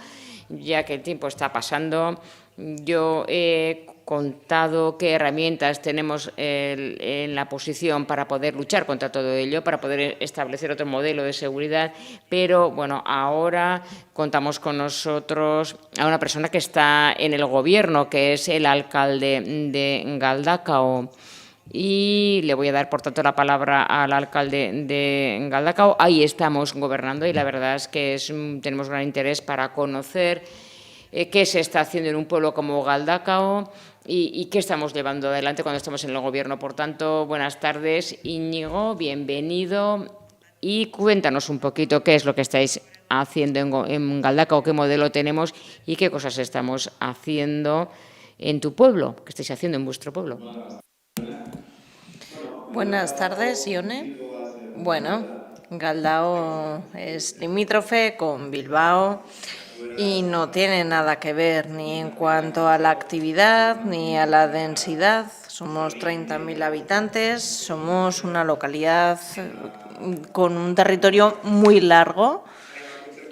ya que el tiempo está pasando, yo he contado qué herramientas tenemos en la posición para poder luchar contra todo ello, para poder establecer otro modelo de seguridad, pero bueno, ahora contamos con nosotros a una persona que está en el gobierno, que es el alcalde de Galdakao. Y le voy a dar, por tanto, la palabra al alcalde de Galdakao. Ahí estamos gobernando y la verdad es que tenemos gran interés para conocer qué se está haciendo en un pueblo como Galdakao y qué estamos llevando adelante cuando estamos en el gobierno. Por tanto, buenas tardes, Íñigo, bienvenido y cuéntanos un poquito qué es lo que estáis haciendo en Galdakao, qué modelo tenemos y qué cosas estamos haciendo en tu pueblo, qué estáis haciendo en vuestro pueblo. Buenas tardes, Ione. Bueno, Galdakao es limítrofe con Bilbao y no tiene nada que ver ni en cuanto a la actividad ni a la densidad. Somos 30.000 habitantes, somos una localidad con un territorio muy largo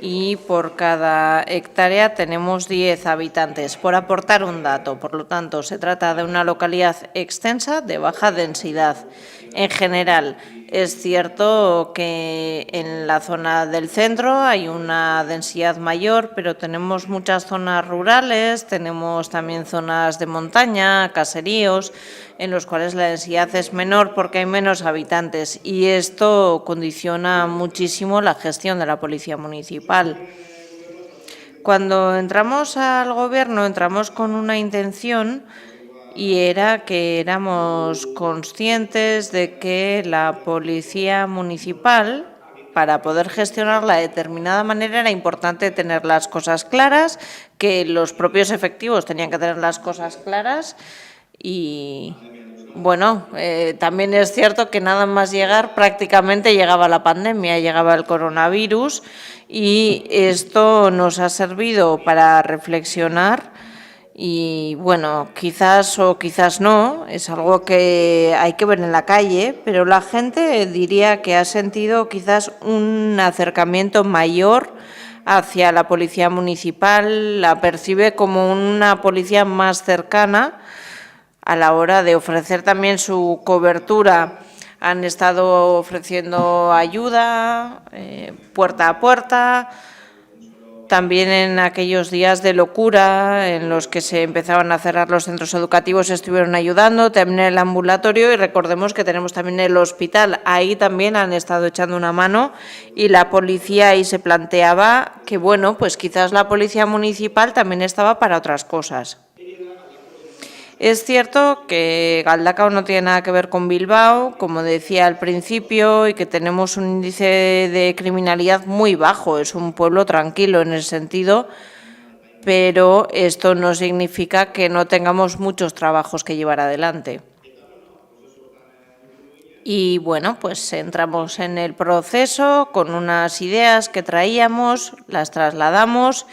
y por cada hectárea tenemos 10 habitantes, por aportar un dato. Por lo tanto, se trata de una localidad extensa de baja densidad. En general, es cierto que en la zona del centro hay una densidad mayor, pero tenemos muchas zonas rurales, tenemos también zonas de montaña, caseríos, en los cuales la densidad es menor porque hay menos habitantes y esto condiciona muchísimo la gestión de la policía municipal. Cuando entramos al gobierno, entramos con una intención y era que éramos conscientes de que la policía municipal, para poder gestionarla de determinada manera, era importante tener las cosas claras, que los propios efectivos tenían que tener las cosas claras y, bueno, también es cierto que nada más llegar prácticamente llegaba la pandemia, llegaba el coronavirus y esto nos ha servido para reflexionar. Y bueno, quizás o quizás no, es algo que hay que ver en la calle, pero la gente diría que ha sentido quizás un acercamiento mayor hacia la policía municipal, la percibe como una policía más cercana a la hora de ofrecer también su cobertura. Han estado ofreciendo ayuda puerta a puerta. También en aquellos días de locura en los que se empezaban a cerrar los centros educativos estuvieron ayudando, también el ambulatorio y recordemos que tenemos también el hospital. Ahí también han estado echando una mano y la policía ahí se planteaba que, bueno, pues quizás la policía municipal también estaba para otras cosas. Es cierto que Galdakao no tiene nada que ver con Bilbao, como decía al principio, y que tenemos un índice de criminalidad muy bajo. Es un pueblo tranquilo en el sentido, pero esto no significa que no tengamos muchos trabajos que llevar adelante. Y bueno, pues entramos en el proceso con unas ideas que traíamos, las trasladamos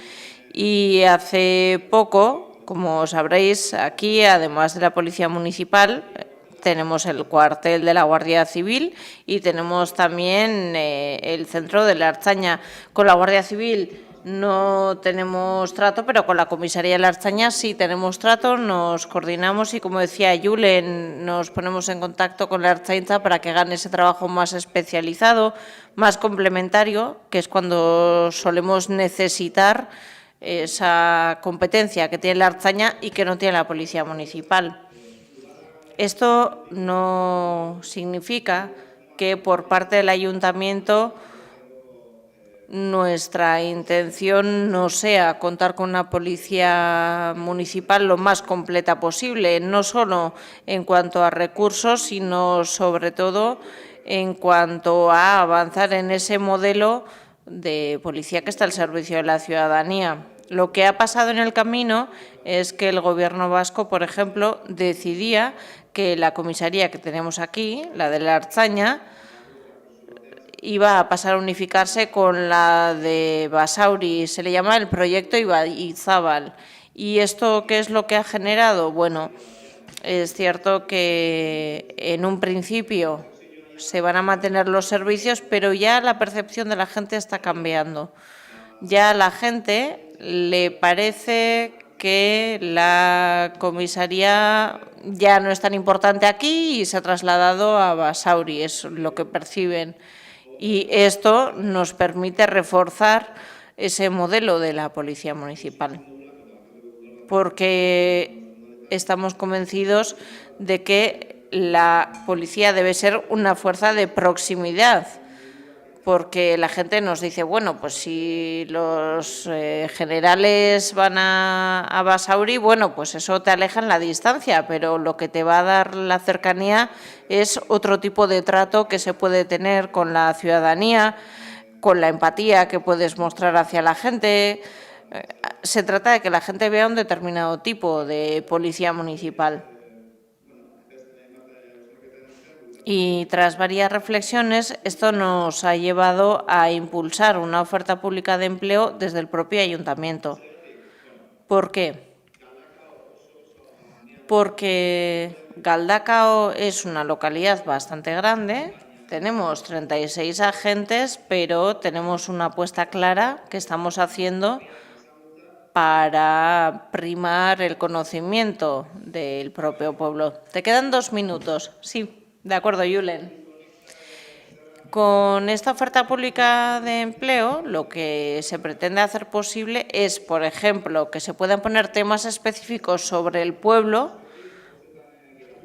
y hace poco, como sabréis, aquí, además de la Policía Municipal, tenemos el cuartel de la Guardia Civil y tenemos también el centro de la Ertzaintza. Con la Guardia Civil no tenemos trato, pero con la comisaría de la Ertzaintza sí tenemos trato, nos coordinamos y, como decía Julen, nos ponemos en contacto con la Ertzaintza para que hagan ese trabajo más especializado, más complementario, que es cuando solemos necesitar esa competencia que tiene la Ertzaintza y que no tiene la Policía Municipal. Esto no significa que por parte del Ayuntamiento nuestra intención no sea contar con una policía municipal lo más completa posible, no solo en cuanto a recursos, sino sobre todo en cuanto a avanzar en ese modelo de policía que está al servicio de la ciudadanía. Lo que ha pasado en el camino es que el Gobierno vasco, por ejemplo, decidía que la comisaría que tenemos aquí, la de la Ertzaintza, iba a pasar a unificarse con la de Basauri. Se le llama el proyecto Ibaizábal. ¿Y esto qué es lo que ha generado? Bueno, es cierto que en un principio se van a mantener los servicios, pero ya la percepción de la gente está cambiando. Ya a la gente le parece que la comisaría ya no es tan importante aquí y se ha trasladado a Basauri, es lo que perciben. Y esto nos permite reforzar ese modelo de la Policía Municipal, porque estamos convencidos de que la policía debe ser una fuerza de proximidad, porque la gente nos dice, bueno, pues si los generales van a Basauri, bueno, pues eso te aleja en la distancia, pero lo que te va a dar la cercanía es otro tipo de trato que se puede tener con la ciudadanía, con la empatía que puedes mostrar hacia la gente. Se trata de que la gente vea un determinado tipo de policía municipal. Y tras varias reflexiones, esto nos ha llevado a impulsar una oferta pública de empleo desde el propio ayuntamiento. ¿Por qué? Porque Galdakao es una localidad bastante grande, tenemos 36 agentes, pero tenemos una apuesta clara que estamos haciendo para primar el conocimiento del propio pueblo. Te quedan 2 minutos. Sí. De acuerdo, Julen. Con esta oferta pública de empleo, lo que se pretende hacer posible es, por ejemplo, que se puedan poner temas específicos sobre el pueblo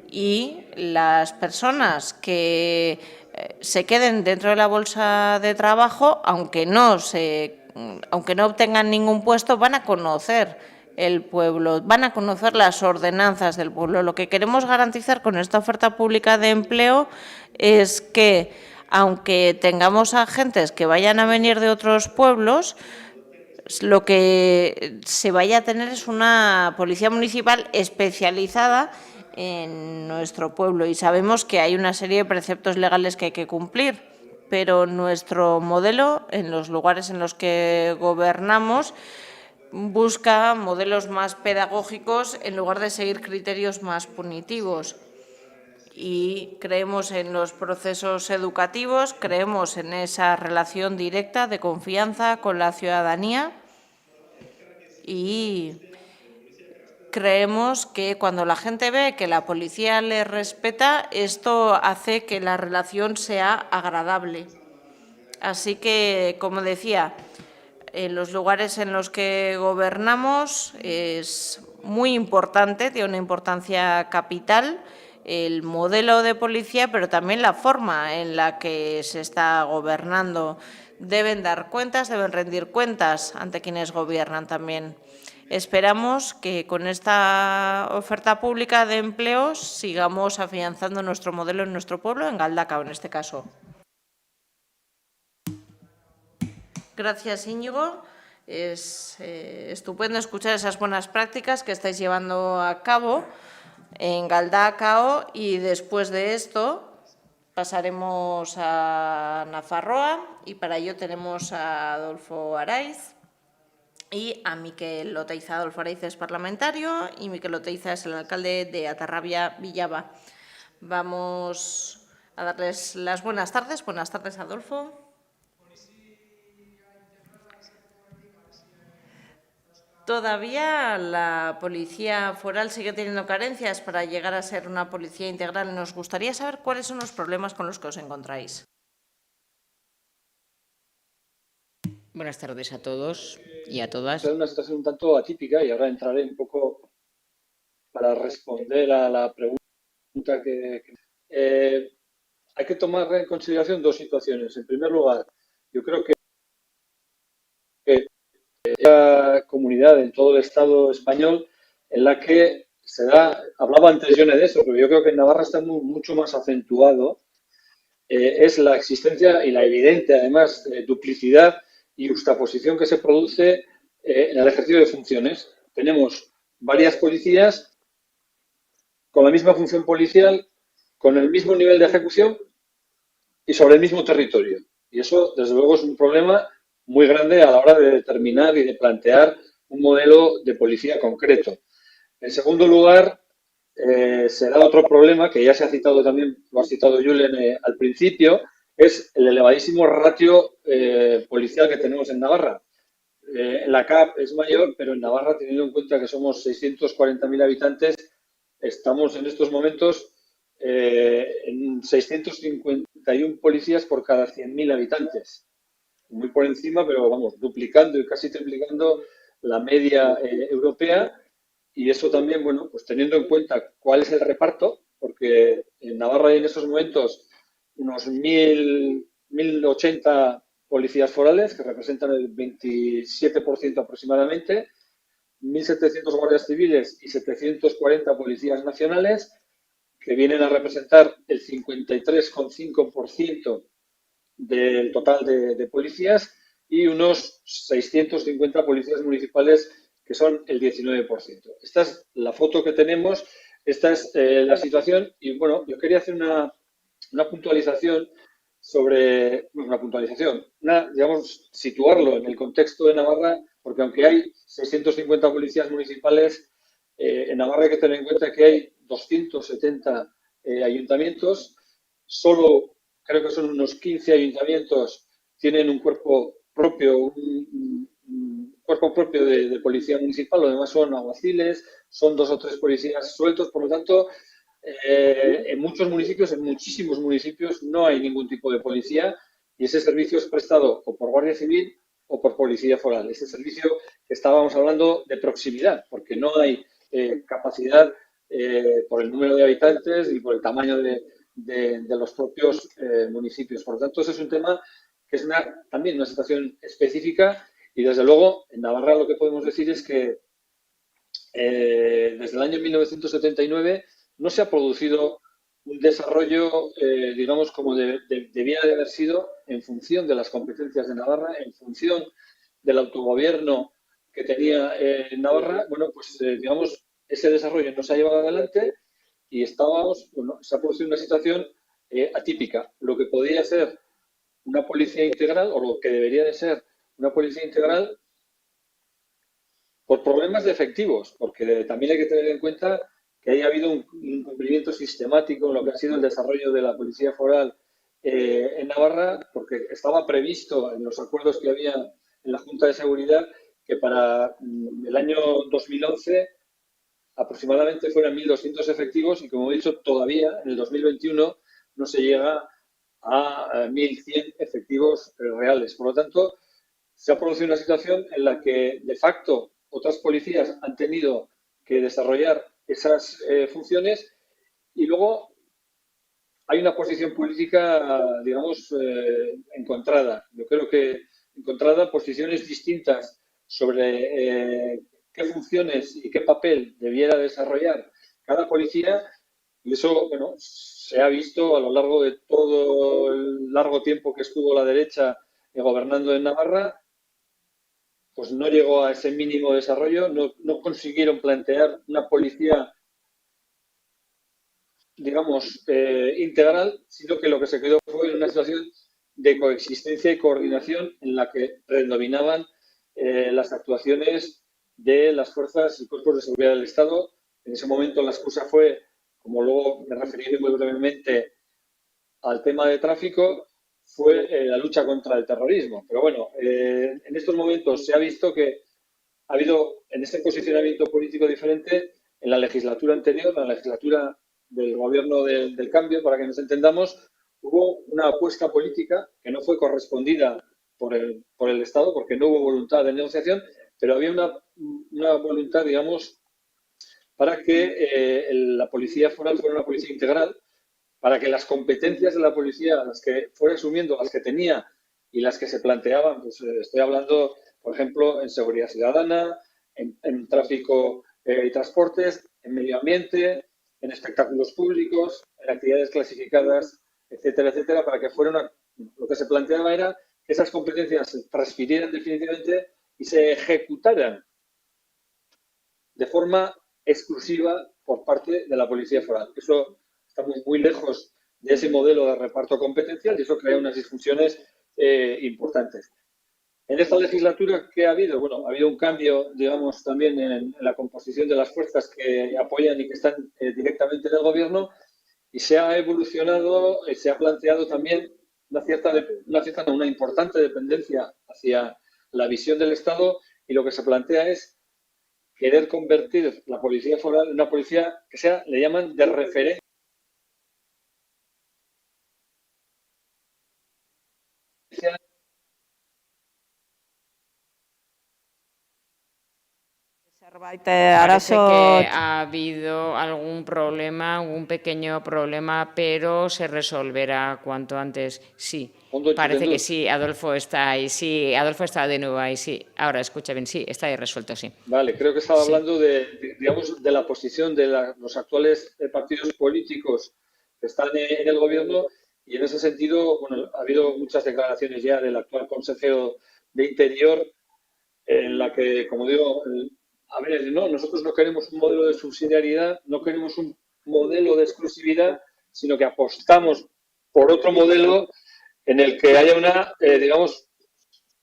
y las personas que se queden dentro de la bolsa de trabajo, aunque no obtengan ningún puesto, van a conocer el pueblo, van a conocer las ordenanzas del pueblo. Lo que queremos garantizar con esta oferta pública de empleo es que, aunque tengamos agentes que vayan a venir de otros pueblos, lo que se vaya a tener es una policía municipal especializada en nuestro pueblo. Y sabemos que hay una serie de preceptos legales que hay que cumplir, pero nuestro modelo, en los lugares en los que gobernamos, busca modelos más pedagógicos en lugar de seguir criterios más punitivos. Y creemos en los procesos educativos, creemos en esa relación directa de confianza con la ciudadanía y creemos que cuando la gente ve que la policía le respeta, esto hace que la relación sea agradable. Así que, como decía, en los lugares en los que gobernamos es muy importante, tiene una importancia capital el modelo de policía, pero también la forma en la que se está gobernando. Deben dar cuentas, deben rendir cuentas ante quienes gobiernan también. Esperamos que con esta oferta pública de empleos sigamos afianzando nuestro modelo en nuestro pueblo, en Galdakao en este caso. Gracias, Íñigo. Es estupendo escuchar esas buenas prácticas que estáis llevando a cabo en Galdacao, y después de esto pasaremos a Nafarroa, y para ello tenemos a Adolfo Araiz y a Miquel Oteiza. Adolfo Araiz es parlamentario y Miquel Oteiza es el alcalde de Atarrabia Villaba. Vamos a darles las buenas tardes. Buenas tardes, Adolfo. Todavía la policía foral sigue teniendo carencias para llegar a ser una policía integral. Nos gustaría saber cuáles son los problemas con los que os encontráis. Buenas tardes a todos y a todas. Es una situación un tanto atípica y ahora entraré un poco para responder a la pregunta hay que tomar en consideración dos situaciones. En primer lugar, yo creo que la comunidad en todo el Estado español en la que se da, hablaba antes Yone de eso, pero yo creo que en Navarra está mucho más acentuado, es la existencia y la evidente, además, duplicidad y justaposición que se produce en el ejercicio de funciones. Tenemos varias policías con la misma función policial, con el mismo nivel de ejecución y sobre el mismo territorio. Y eso, desde luego, es un problema muy grande a la hora de determinar y de plantear un modelo de policía concreto. En segundo lugar, se da otro problema que ya se ha citado también, lo ha citado Julen al principio, es el elevadísimo ratio policial que tenemos en Navarra. La CAP es mayor, pero en Navarra, teniendo en cuenta que somos 640.000 habitantes, estamos en estos momentos en 651 policías por cada 100.000 habitantes. Muy por encima, pero vamos, duplicando y casi triplicando la media europea. Y eso también, bueno, pues teniendo en cuenta cuál es el reparto, porque en Navarra hay en estos momentos unos 1.080 policías forales, que representan el 27% aproximadamente, 1.700 guardias civiles y 740 policías nacionales, que vienen a representar el 53,5% del total de policías, y unos 650 policías municipales, que son el 19%. Esta es la foto que tenemos, esta es la situación, y bueno, yo quería hacer una puntualización sobre, digamos, situarlo en el contexto de Navarra, porque aunque hay 650 policías municipales, en Navarra hay que tener en cuenta que hay 270 ayuntamientos, solo creo que son unos 15 ayuntamientos tienen un cuerpo propio, un cuerpo propio de policía municipal, lo demás son alguaciles, son 2 o 3 policías sueltos, por lo tanto, en muchos municipios, en muchísimos municipios, no hay ningún tipo de policía, y ese servicio es prestado o por Guardia Civil o por Policía Foral. Ese servicio que estábamos hablando de proximidad, porque no hay capacidad por el número de habitantes y por el tamaño de los propios municipios. Por lo tanto, ese es un tema que es también una situación específica, y desde luego en Navarra lo que podemos decir es que desde el año 1979 no se ha producido un desarrollo, digamos, como debiera de haber sido, en función de las competencias de Navarra, en función del autogobierno que tenía Navarra. Bueno, pues digamos, ese desarrollo no se ha llevado adelante y bueno, se ha producido una situación atípica. Lo que podría ser una policía integral, o lo que debería de ser una policía integral, por problemas de efectivos, porque también hay que tener en cuenta que haya habido un incumplimiento sistemático en lo que ha sido el desarrollo de la policía foral en Navarra, porque estaba previsto en los acuerdos que había en la Junta de Seguridad que para el año 2011 aproximadamente fueran 1.200 efectivos, y como he dicho, todavía en el 2021 no se llega a 1.100 efectivos reales. Por lo tanto, se ha producido una situación en la que, de facto, otras policías han tenido que desarrollar esas funciones, y luego hay una posición política, digamos, encontrada. Yo creo que encontrada, posiciones distintas sobre qué funciones y qué papel debiera desarrollar cada policía, y eso, bueno, se ha visto a lo largo de todo el largo tiempo que estuvo la derecha gobernando en Navarra, pues no llegó a ese mínimo desarrollo, no consiguieron plantear una policía, digamos, integral, sino que lo que se quedó fue una situación de coexistencia y coordinación en la que predominaban las actuaciones de las fuerzas y cuerpos de seguridad del Estado. En ese momento la excusa fue, como luego me referiré muy brevemente al tema de tráfico, fue la lucha contra el terrorismo. Pero bueno, en estos momentos se ha visto que ha habido en este posicionamiento político diferente en la legislatura anterior, la legislatura del gobierno del cambio, para que nos entendamos, hubo una apuesta política que no fue correspondida por el Estado, porque no hubo voluntad de negociación, pero había una voluntad, digamos, para que la policía foral fuera una policía integral, para que las competencias de la policía, las que fuera asumiendo, las que tenía y las que se planteaban, pues estoy hablando, por ejemplo, en seguridad ciudadana, en tráfico y transportes, en medio ambiente, en espectáculos públicos, en actividades clasificadas, etcétera, etcétera, para que fuera lo que se planteaba era que esas competencias se transfirieran definitivamente y se ejecutaran de forma exclusiva por parte de la policía foral. Eso estamos muy lejos de ese modelo de reparto competencial y eso crea unas disfunciones importantes. En esta legislatura, ¿qué ha habido? Bueno, ha habido un cambio, digamos, también en la composición de las fuerzas que apoyan y que están directamente en el gobierno y se ha evolucionado, se ha planteado también una importante dependencia hacia la visión del Estado y lo que se plantea es querer convertir la policía foral en una policía que sea, le llaman de referencia. Parece que ha habido algún problema, un pequeño problema, pero se resolverá cuanto antes. Sí, parece que sí, Adolfo está ahí. Sí, Adolfo está de nuevo ahí, sí. Ahora, escucha bien, sí, está ahí resuelto, sí. Vale, creo que estaba hablando digamos, de la posición de los actuales partidos políticos que están en el gobierno y en ese sentido, bueno, ha habido muchas declaraciones ya del actual consejero de Interior en la que, como digo, a ver, no, nosotros no queremos un modelo de subsidiariedad, no queremos un modelo de exclusividad, sino que apostamos por otro modelo en el que haya digamos,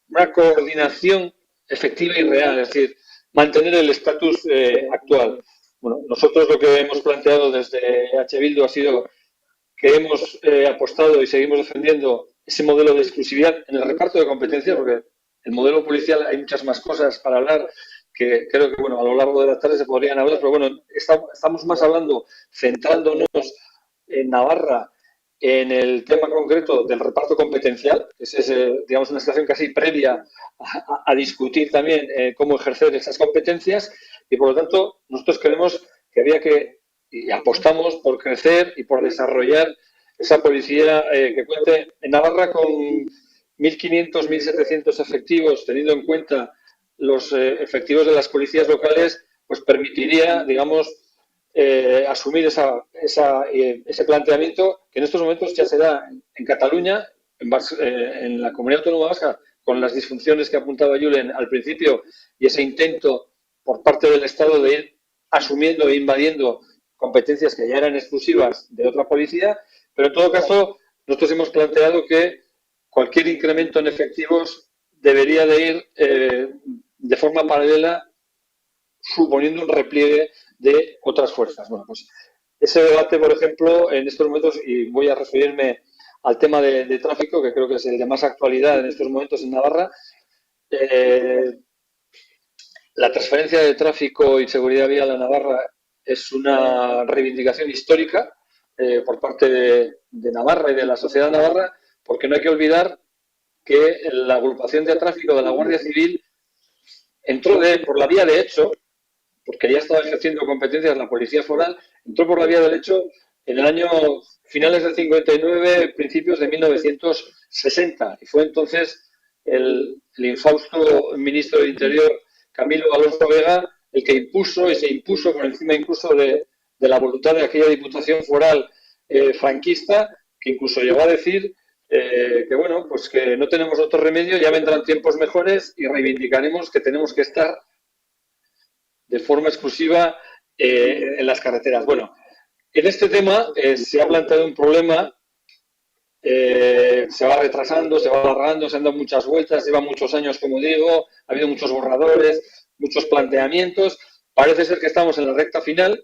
una coordinación efectiva y real, es decir, mantener el estatus actual. Bueno, nosotros lo que hemos planteado desde H. Bildu ha sido que hemos apostado y seguimos defendiendo ese modelo de exclusividad en el reparto de competencias, porque el modelo policial hay muchas más cosas para hablar que creo que bueno a lo largo de la tarde se podrían hablar, pero bueno, estamos más hablando, centrándonos en Navarra, en el tema concreto del reparto competencial, que es digamos, una situación casi previa a discutir también cómo ejercer esas competencias y, por lo tanto, nosotros creemos que había que, y apostamos por crecer y por desarrollar esa policía que cuente en Navarra con 1.500, 1.700 efectivos, teniendo en cuenta los efectivos de las policías locales, pues permitiría, digamos, asumir ese planteamiento que en estos momentos ya se da en Cataluña, en la Comunidad Autónoma Vasca, con las disfunciones que apuntaba Julen al principio y ese intento por parte del Estado de ir asumiendo e invadiendo competencias que ya eran exclusivas de otra policía, pero en todo caso nosotros hemos planteado que cualquier incremento en efectivos debería de ir de forma paralela suponiendo un repliegue de otras fuerzas. Bueno, pues ese debate, por ejemplo, en estos momentos, y voy a referirme al tema de tráfico, que creo que es el de más actualidad en estos momentos en Navarra, la transferencia de tráfico y seguridad vial a Navarra es una reivindicación histórica por parte de Navarra y de la sociedad navarra, porque no hay que olvidar que la agrupación de tráfico de la Guardia Civil entró por la vía de hecho, porque ya estaba ejerciendo competencias la Policía Foral, entró por la vía del hecho en el año finales del 59, principios de 1960, y fue entonces el infausto ministro del Interior, Camilo Alonso Vega, el que impuso y se impuso por encima incluso de la voluntad de aquella Diputación Foral franquista, que incluso llegó a decir que bueno, pues que no tenemos otro remedio, ya vendrán tiempos mejores y reivindicaremos que tenemos que estar de forma exclusiva en las carreteras. Bueno, en este tema se ha planteado un problema, se va retrasando, se va alargando, se han dado muchas vueltas, lleva muchos años, como digo, ha habido muchos borradores, muchos planteamientos. Parece ser que estamos en la recta final,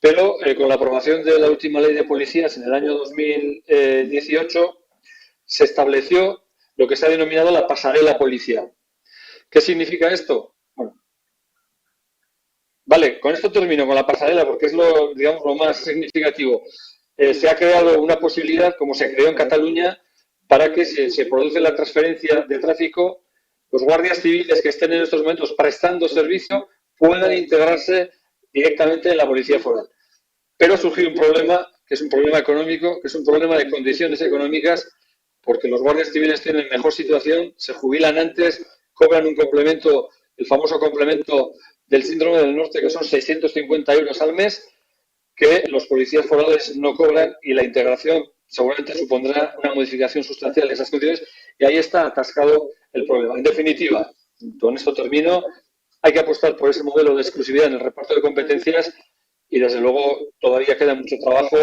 pero con la aprobación de la última ley de policías en el año 2018 se estableció lo que se ha denominado la pasarela policial. ¿Qué significa esto? Bueno, vale, con esto termino, con la pasarela, porque es lo, digamos, lo más significativo. Se ha creado una posibilidad, como se creó en Cataluña, para que se produce la transferencia de tráfico, los guardias civiles que estén en estos momentos prestando servicio puedan integrarse directamente en la policía foral. Pero surgió un problema, que es un problema económico, que es un problema de condiciones económicas, porque los guardias civiles tienen mejor situación, se jubilan antes, cobran un complemento, el famoso complemento del síndrome del norte, que son 650 euros al mes, que los policías forales no cobran, y la integración seguramente supondrá una modificación sustancial de esas condiciones, y ahí está atascado el problema. En definitiva, con esto termino, hay que apostar por ese modelo de exclusividad en el reparto de competencias y, desde luego, todavía queda mucho trabajo,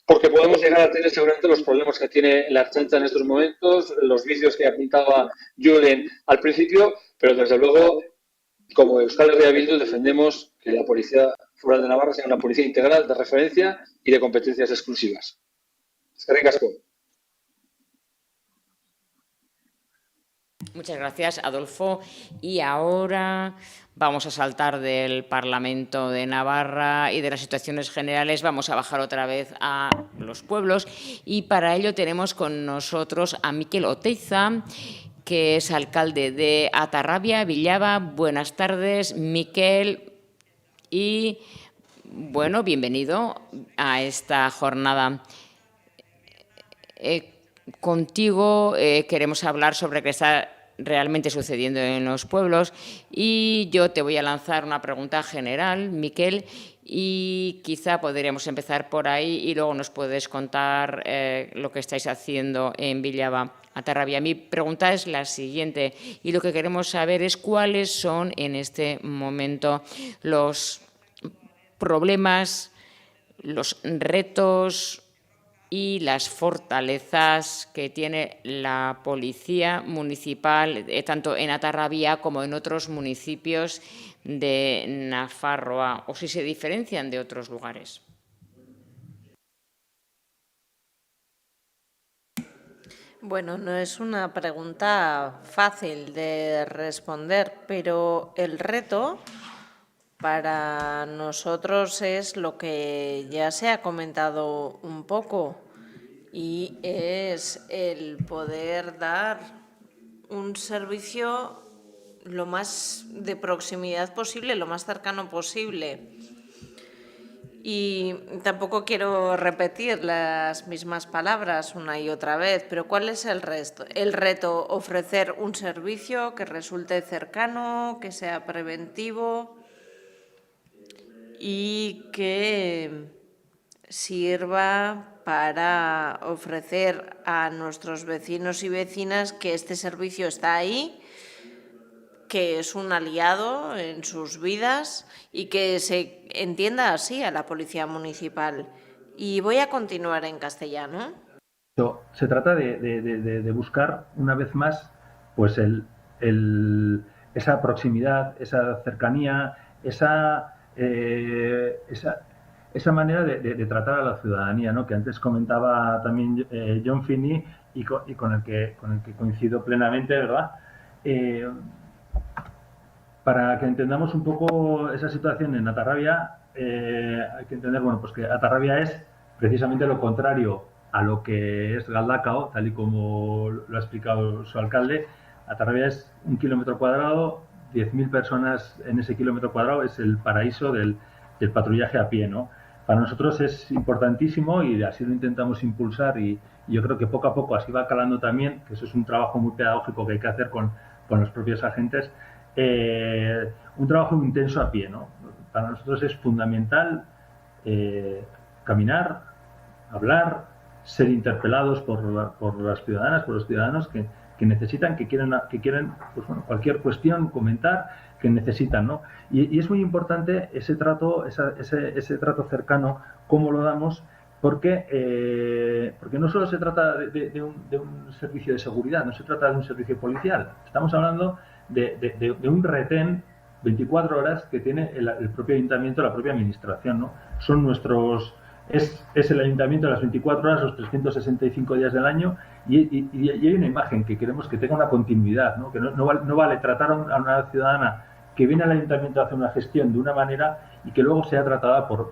porque podemos llegar a tener seguramente los problemas que tiene la Ertzaintza en estos momentos, los vicios que apuntaba Julen al principio, pero desde luego, como Euskal Herria Bildu, defendemos que la Policía Foral de Navarra sea una policía integral de referencia y de competencias exclusivas. Eskerrik asko. Muchas gracias, Adolfo. Y ahora vamos a saltar del Parlamento de Navarra y de las situaciones generales, vamos a bajar otra vez a los pueblos, y para ello tenemos con nosotros a Mikel Oteiza, que es alcalde de Atarrabia, Villava. Buenas tardes, Mikel, y bueno, bienvenido a esta jornada. Contigo queremos hablar sobre qué está realmente sucediendo en los pueblos, y yo te voy a lanzar una pregunta general, Mikel, y quizá podríamos empezar por ahí y luego nos puedes contar lo que estáis haciendo en Villava, Atarrabia. Mi pregunta es la siguiente, y lo que queremos saber es cuáles son en este momento los problemas, los retos y las fortalezas que tiene la Policía Municipal, tanto en Atarrabia como en otros municipios de Nafarroa, o si se diferencian de otros lugares. Bueno, no es una pregunta fácil de responder, pero el reto para nosotros es lo que ya se ha comentado un poco, y es el poder dar un servicio lo más de proximidad posible, lo más cercano posible. Y tampoco quiero repetir las mismas palabras una y otra vez, pero ¿cuál es el resto? El reto: ofrecer un servicio que resulte cercano, que sea preventivo y que sirva para ofrecer a nuestros vecinos y vecinas que este servicio está ahí, que es un aliado en sus vidas y que se entienda así a la Policía Municipal. Y voy a continuar en castellano. Se trata de buscar, una vez más, pues esa proximidad, esa cercanía, esa manera de tratar a la ciudadanía, ¿no? Que antes comentaba también John Finney, y con el que coincido plenamente, ¿verdad? Para que entendamos un poco esa situación en Atarrabia, hay que entender, bueno, pues que Atarrabia es precisamente lo contrario a lo que es Galdakao, tal y como lo ha explicado su alcalde. Atarrabia es 1 kilómetro cuadrado, 10.000 personas en ese kilómetro cuadrado, es el paraíso del patrullaje a pie, ¿no? Para nosotros es importantísimo, y así lo intentamos impulsar, y yo creo que poco a poco así va calando también, que eso es un trabajo muy pedagógico que hay que hacer con los propios agentes. Un trabajo intenso a pie, ¿no? Para nosotros es fundamental caminar, hablar, ser interpelados por las ciudadanas, por los ciudadanos que necesitan, que quieren pues bueno, cualquier cuestión, comentar, que necesitan, ¿no? Y es muy importante ese trato, ese trato cercano, cómo lo damos, porque no solo se trata de un servicio de seguridad, no se trata de un servicio policial. Estamos hablando de un retén 24 horas que tiene el propio ayuntamiento, la propia administración, ¿no? Son nuestros... Es el ayuntamiento las 24 horas, los 365 días del año, y hay una imagen que queremos que tenga una continuidad, ¿no? Que no vale tratar a una ciudadana que viene al ayuntamiento a hacer una gestión de una manera y que luego sea tratada por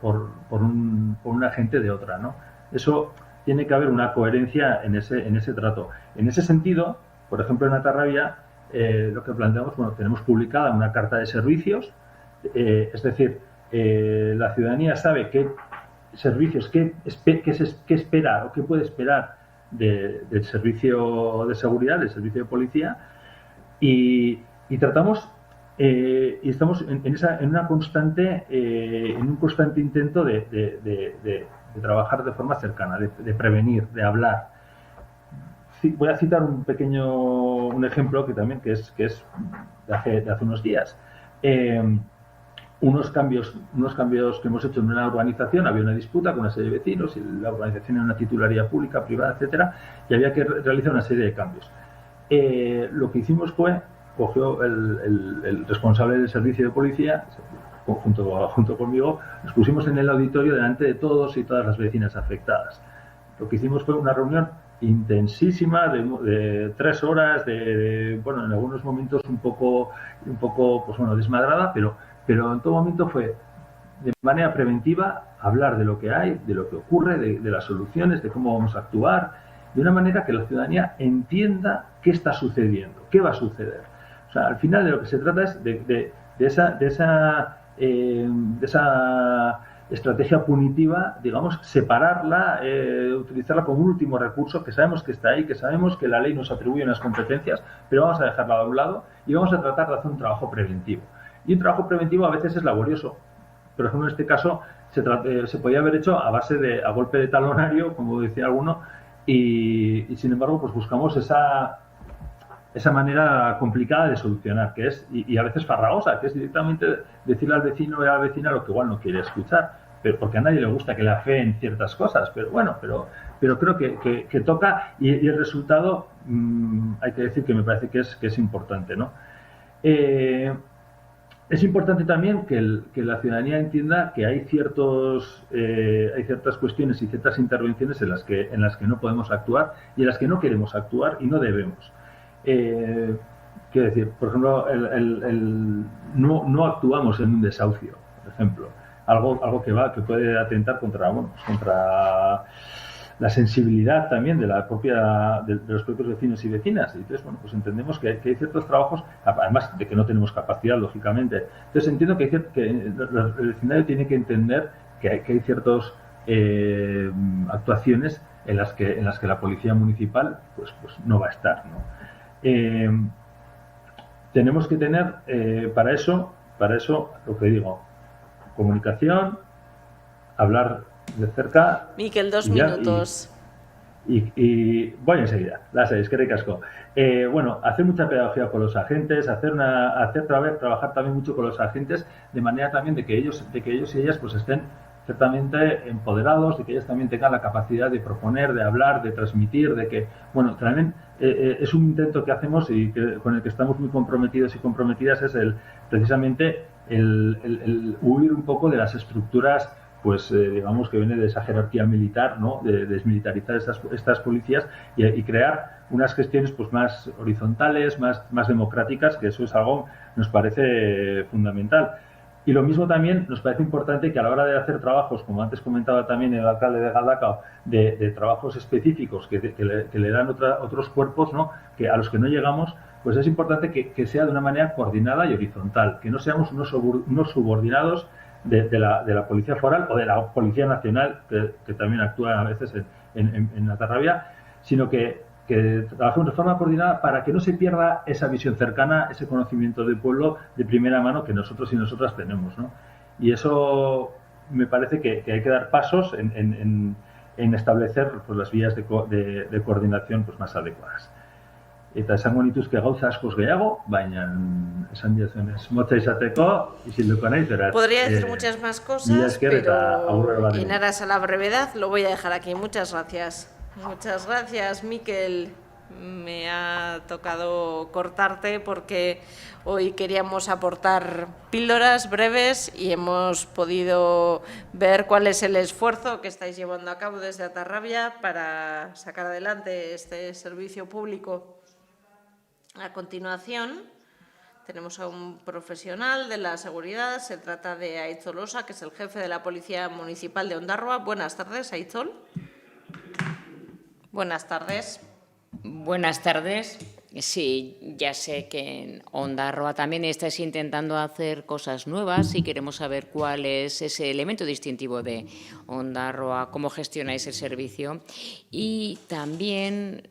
un agente de otra, ¿no? Eso tiene que haber una coherencia en ese trato. En ese sentido, por ejemplo, en Atarrabia, lo que planteamos, bueno, tenemos publicada una carta de servicios, es decir, la ciudadanía sabe qué servicios, qué espera o qué puede esperar del servicio de seguridad, del servicio de policía, y tratamos y estamos en un constante intento de trabajar de forma cercana, de prevenir, de hablar. Voy a citar un ejemplo que es de hace unos días. Unos cambios que hemos hecho en una urbanización, había una disputa con una serie de vecinos y la urbanización era una titularidad pública, privada, etcétera, y había que realizar una serie de cambios. Lo que hicimos fue, cogió el responsable del servicio de policía, junto conmigo, nos pusimos en el auditorio delante de todos y todas las vecinas afectadas. Lo que hicimos fue una reunión intensísima de 3 horas, bueno, en algunos momentos un poco pues bueno, desmadrada, pero en todo momento fue de manera preventiva hablar de lo que hay, de lo que ocurre, de las soluciones, de cómo vamos a actuar, de una manera que la ciudadanía entienda qué está sucediendo, qué va a suceder. O sea, al final de lo que se trata es de esa estrategia punitiva, digamos, separarla, utilizarla como un último recurso, que sabemos que está ahí, que sabemos que la ley nos atribuye unas competencias, pero vamos a dejarla de un lado y vamos a tratar de hacer un trabajo preventivo. Y un trabajo preventivo a veces es laborioso. Por ejemplo, en este caso se podía haber hecho a golpe de talonario, como decía alguno, y sin embargo pues buscamos esa manera complicada de solucionar, que es, y a veces farragosa, que es directamente decirle al vecino y a la vecina lo que igual no quiere escuchar, pero porque a nadie le gusta que le afeen ciertas cosas, pero bueno, pero creo que toca, y el resultado hay que decir que me parece que es importante, ¿no? Es importante también que la ciudadanía entienda que hay ciertas cuestiones y ciertas intervenciones en las que no podemos actuar y en las que no queremos actuar y no debemos. Quiero decir, por ejemplo, no actuamos en un desahucio, por ejemplo, algo que puede atentar contra la sensibilidad también de los propios vecinos y vecinas. Y entonces, bueno, pues entendemos que hay ciertos trabajos, además de que no tenemos capacidad, lógicamente. Entonces entiendo que el vecindario tiene que entender que hay ciertas actuaciones en las que la policía municipal pues no va a estar, ¿no? Tenemos que tener para eso lo que digo, comunicación, hablar de cerca. Miquel, 2 minutos. Y voy enseguida, las 6, que ricasco. Bueno, hacer mucha pedagogía con los agentes, trabajar también mucho con los agentes, de manera también de que ellos y ellas pues estén ciertamente empoderados, de que ellos también tengan la capacidad de proponer, de hablar, de transmitir, de que, bueno, también es un intento que hacemos y con el que estamos muy comprometidos y comprometidas, es precisamente el huir un poco de las estructuras, pues digamos que viene de esa jerarquía militar, ¿no? De desmilitarizar estas policías y crear unas gestiones pues más horizontales, más democráticas, que eso es algo que nos parece fundamental. Y lo mismo también nos parece importante que a la hora de hacer trabajos, como antes comentaba también el alcalde de Galdakao, de trabajos específicos que le dan otros cuerpos, ¿no? Que a los que no llegamos, pues es importante que sea de una manera coordinada y horizontal, que no seamos unos subordinados de la Policía Foral o de la Policía Nacional, que también actúa a veces en Atarrabia, sino que trabajemos de forma coordinada para que no se pierda esa visión cercana, ese conocimiento del pueblo de primera mano que nosotros y nosotras tenemos, ¿no? Y eso me parece que hay que dar pasos en en establecer pues, las vías de coordinación pues, más adecuadas. Eta esango nituzke gauza askoz gehiago, baina esan diazuenez motza izateko, isilduko naiz, beraz. Podría decir muchas más cosas, pero en aras a la brevedad lo voy a dejar aquí. Muchas gracias. Muchas gracias, Mikel. Me ha tocado cortarte porque hoy queríamos aportar píldoras breves y hemos podido ver cuál es el esfuerzo que estáis llevando a cabo desde Atarrabia para sacar adelante este servicio público. A continuación, tenemos a un profesional de la seguridad. Se trata de Aitzol Osa, que es el jefe de la Policía Municipal de Ondarroa. Buenas tardes, Aitzol. Buenas tardes. Buenas tardes. Sí, ya sé que en Ondarroa también estáis intentando hacer cosas nuevas y queremos saber cuál es ese elemento distintivo de Ondarroa, cómo gestionáis el servicio y también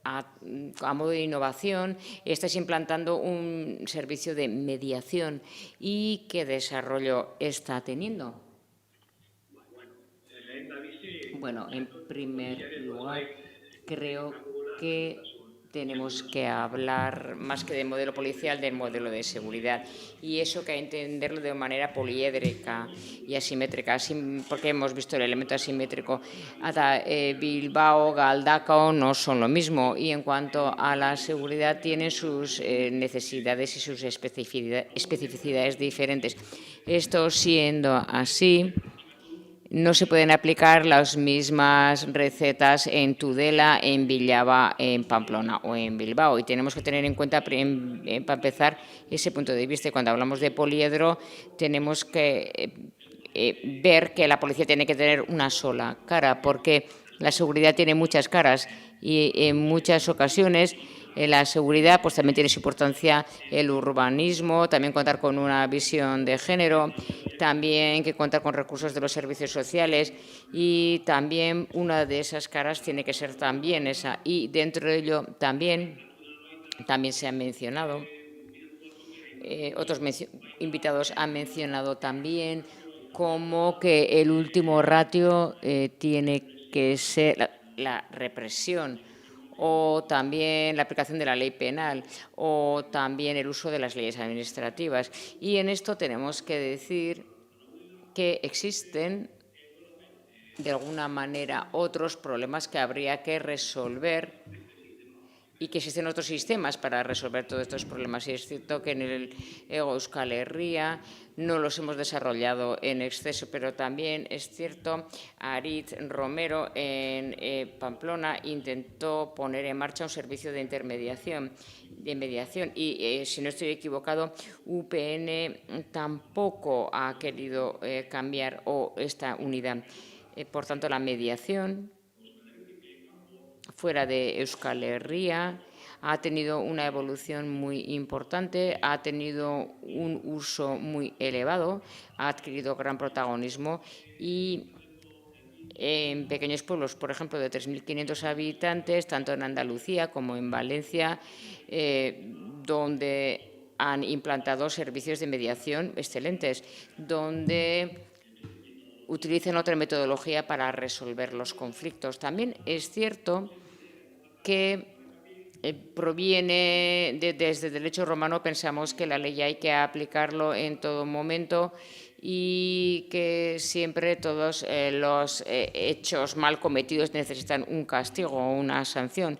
a modo de innovación, estáis implantando un servicio de mediación. ¿Y qué desarrollo está teniendo? Bueno, en primer lugar, creo que tenemos que hablar, más que del modelo policial, del modelo de seguridad. Y eso que hay que entenderlo de manera poliédrica y asimétrica, porque hemos visto el elemento asimétrico. Hasta Bilbao, Galdakao no son lo mismo. Y en cuanto a la seguridad, tienen sus necesidades y sus especificidades diferentes. Esto siendo así, no se pueden aplicar las mismas recetas en Tudela, en Villava, en Pamplona o en Bilbao. Y tenemos que tener en cuenta, para empezar, ese punto de vista. Y cuando hablamos de poliedro, tenemos que ver que la policía tiene que tener una sola cara, porque la seguridad tiene muchas caras y en muchas ocasiones la seguridad pues también tiene su importancia, el urbanismo, también contar con una visión de género, también que contar con recursos de los servicios sociales y también una de esas caras tiene que ser también esa. Y dentro de ello también se ha mencionado, otros invitados han mencionado también como que el último ratio tiene que ser la represión, o también la aplicación de la ley penal, o también el uso de las leyes administrativas. Y en esto tenemos que decir que existen, de alguna manera, otros problemas que habría que resolver y que existen otros sistemas para resolver todos estos problemas. Y es cierto que en el Euskal Herria no los hemos desarrollado en exceso, pero también es cierto, Aritz Romero en Pamplona intentó poner en marcha un servicio de intermediación, mediación, y si no estoy equivocado, UPN tampoco ha querido cambiar esta unidad. Por tanto, la mediación fuera de Euskal Herria ha tenido una evolución muy importante, ha tenido un uso muy elevado, ha adquirido gran protagonismo y en pequeños pueblos, por ejemplo, de 3.500 habitantes, tanto en Andalucía como en Valencia, donde han implantado servicios de mediación excelentes, donde utilizan otra metodología para resolver los conflictos. También es cierto que proviene desde el derecho romano. Pensamos que la ley hay que aplicarlo en todo momento y que siempre todos los hechos mal cometidos necesitan un castigo o una sanción.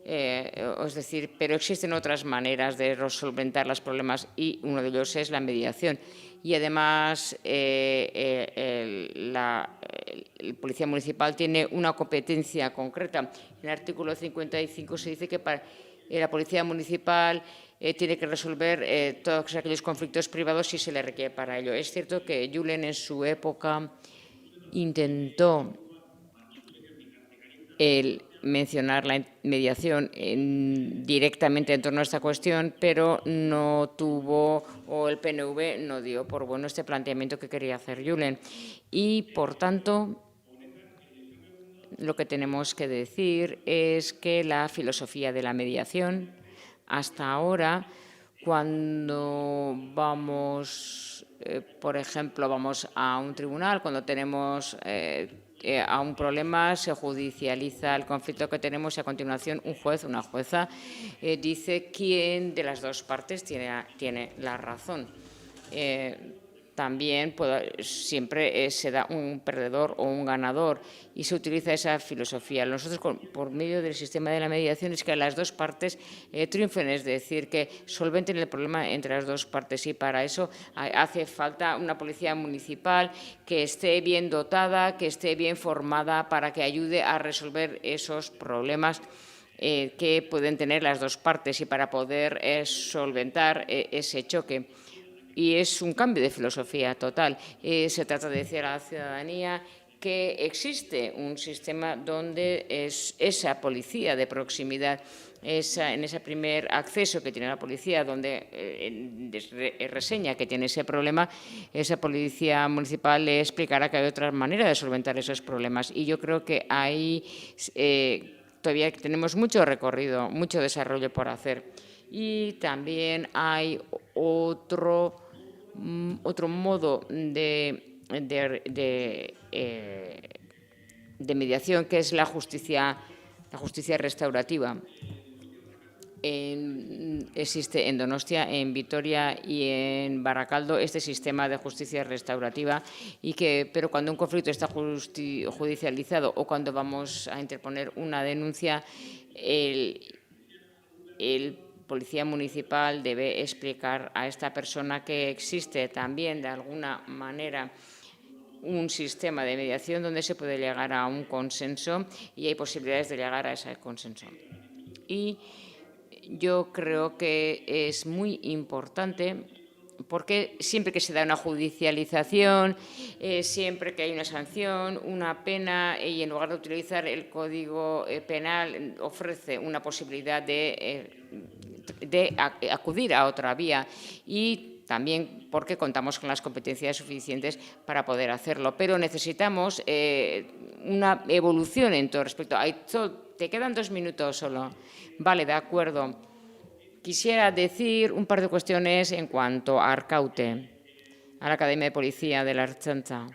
Es decir, pero existen otras maneras de solventar los problemas y uno de ellos es la mediación. Y además la Policía Municipal tiene una competencia concreta. En el artículo 55 se dice que la Policía Municipal tiene que resolver todos aquellos conflictos privados si se le requiere para ello. Es cierto que Julen en su época intentó mencionar la mediación directamente en torno a esta cuestión, pero no tuvo, o el PNV no dio por bueno este planteamiento que quería hacer Julen. Y, por tanto, lo que tenemos que decir es que la filosofía de la mediación, hasta ahora, cuando vamos por ejemplo, vamos a un tribunal, cuando tenemos a un problema, se judicializa el conflicto que tenemos y a continuación un juez o una jueza dice quién de las dos partes tiene la razón. También siempre se da un perdedor o un ganador y se utiliza esa filosofía. Nosotros, por medio del sistema de la mediación, es que las dos partes triunfen, es decir, que solventen el problema entre las dos partes, y para eso hace falta una policía municipal que esté bien dotada, que esté bien formada para que ayude a resolver esos problemas que pueden tener las dos partes y para poder solventar ese choque. Y es un cambio de filosofía total. Se trata de decir a la ciudadanía que existe un sistema donde es esa policía de proximidad, en ese primer acceso que tiene la policía, donde reseña que tiene ese problema, esa policía municipal le explicará que hay otra manera de solventar esos problemas. Y yo creo que ahí todavía tenemos mucho recorrido, mucho desarrollo por hacer. Y también hay otro modo de mediación, que es la justicia restaurativa. Existe en Donostia, en Vitoria y en Baracaldo este sistema de justicia restaurativa, pero cuando un conflicto está judicializado o cuando vamos a interponer una denuncia, el policía municipal debe explicar a esta persona que existe también, de alguna manera, un sistema de mediación donde se puede llegar a un consenso y hay posibilidades de llegar a ese consenso. Y yo creo que es muy importante, porque siempre que se da una judicialización, siempre que hay una sanción, una pena, y en lugar de utilizar el Código Penal, ofrece una posibilidad de acudir a otra vía, y también porque contamos con las competencias suficientes para poder hacerlo. Pero necesitamos una evolución en todo respecto. Te quedan 2 minutos solo. Vale, de acuerdo. Quisiera decir un par de cuestiones en cuanto a Arkaute, a la Academia de Policía de la Ertzaintza.